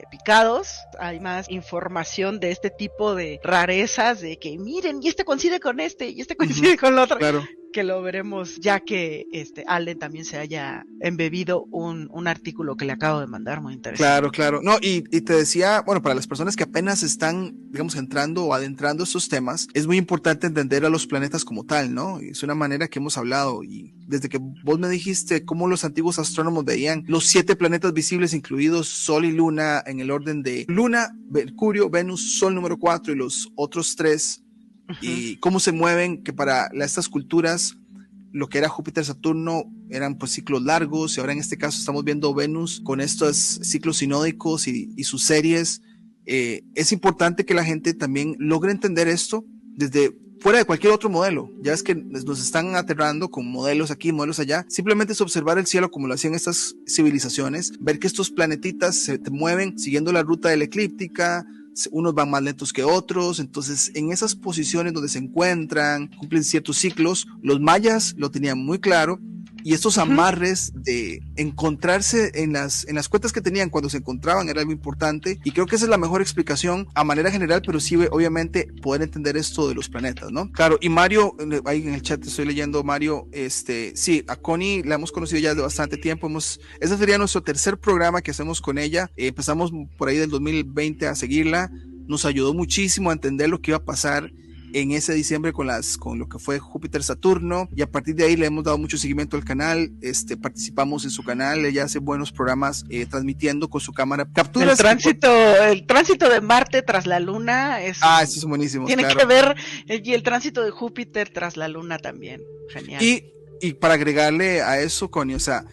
picados, hay más información de este tipo de rarezas, de que miren, y este coincide con este, y este coincide con el otro. Claro. Que lo veremos ya que Allen también se haya embebido un artículo que le acabo de mandar, muy interesante. Claro. No, y te decía, bueno, para las personas que apenas están, digamos, entrando o adentrando estos temas, es muy importante entender a los planetas como tal, ¿no? Es una manera que hemos hablado, y desde que vos me dijiste cómo los antiguos astrónomos veían los 7 planetas visibles, incluidos Sol y Luna, en el orden de Luna, Mercurio, Venus, Sol número 4 y los otros 3, y cómo se mueven, que para estas culturas lo que era Júpiter, Saturno eran pues ciclos largos, y ahora en este caso estamos viendo Venus con estos ciclos sinódicos y sus series. Es importante que la gente también logre entender esto desde fuera de cualquier otro modelo. Ya es que nos están aterrando con modelos aquí, modelos allá. Simplemente es observar el cielo como lo hacían estas civilizaciones, ver que estos planetitas se mueven siguiendo la ruta de la eclíptica. Unos van más lentos que otros, entonces en esas posiciones donde se encuentran, cumplen ciertos ciclos. Los mayas lo tenían muy claro, y estos amarres de encontrarse en las cuentas que tenían cuando se encontraban era algo importante, y creo que esa es la mejor explicación a manera general, pero sí obviamente poder entender esto de los planetas, ¿no? Claro, y Mario, ahí en el chat estoy leyendo, Mario, sí, a Connie la hemos conocido ya de bastante tiempo, ese sería nuestro tercer programa que hacemos con ella. Empezamos por ahí del 2020 a seguirla, nos ayudó muchísimo a entender lo que iba a pasar en ese diciembre con lo que fue Júpiter Saturno, y a partir de ahí le hemos dado mucho seguimiento al canal. Participamos en su canal, ella hace buenos programas transmitiendo con su cámara capturas. El tránsito de Marte tras la Luna eso es buenísimo. Tiene que ver, y el tránsito de Júpiter tras la Luna también, genial. Y para agregarle a eso, Connie, o sea,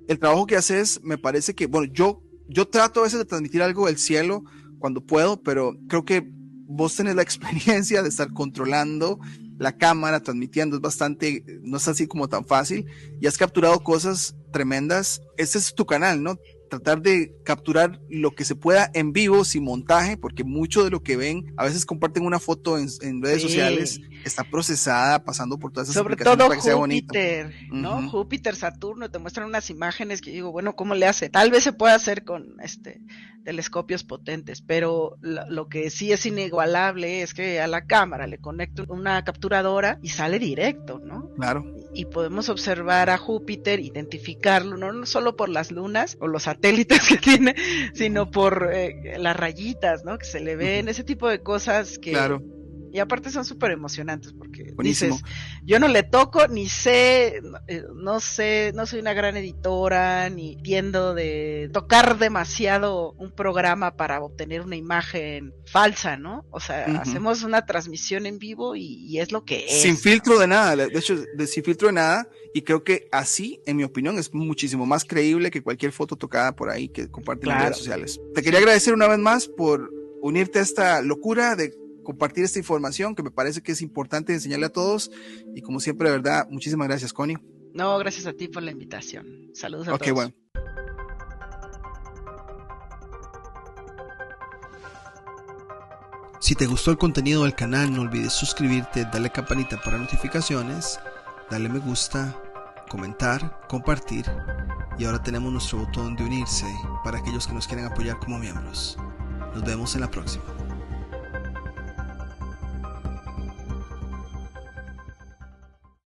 el trabajo que haces, me parece que, bueno, yo trato a veces de transmitir algo del cielo cuando puedo, pero creo que vos tenés la experiencia de estar controlando la cámara, transmitiendo, no es así como tan fácil, y has capturado cosas tremendas. Este es tu canal, ¿no? Tratar de capturar lo que se pueda en vivo, sin montaje, porque mucho de lo que ven, a veces comparten una foto en redes sociales, está procesada, pasando por todas esas aplicaciones para que sea bonito. ¿No? Júpiter, Saturno, te muestran unas imágenes que digo, bueno, ¿cómo le hace? Tal vez se pueda hacer con telescopios potentes, pero lo que sí es inigualable es que a la cámara le conecto una capturadora y sale directo, ¿no? Claro. Y podemos observar a Júpiter, identificarlo, no solo por las lunas o los satélites que tiene, sino por las rayitas, ¿no? Que se le ven, ese tipo de cosas que... Claro. Y aparte son súper emocionantes porque buenísimo. Dices, yo no le toco, ni sé, no soy una gran editora, ni tiendo de tocar demasiado un programa para obtener una imagen falsa, ¿no? O sea, hacemos una transmisión en vivo y es lo que es. Sin filtro de nada, de hecho, sin filtro de nada, y creo que así, en mi opinión, es muchísimo más creíble que cualquier foto tocada por ahí que comparten en redes sociales. Te quería agradecer una vez más por unirte a esta locura de compartir esta información, que me parece que es importante enseñarle a todos, y como siempre, de verdad, muchísimas gracias, Connie. No, gracias a ti por la invitación. Saludos a todos. Bueno. Si te gustó el contenido del canal, no olvides suscribirte, darle campanita para notificaciones, darle me gusta, comentar, compartir, y ahora tenemos nuestro botón de unirse para aquellos que nos quieren apoyar como miembros. Nos vemos en la próxima.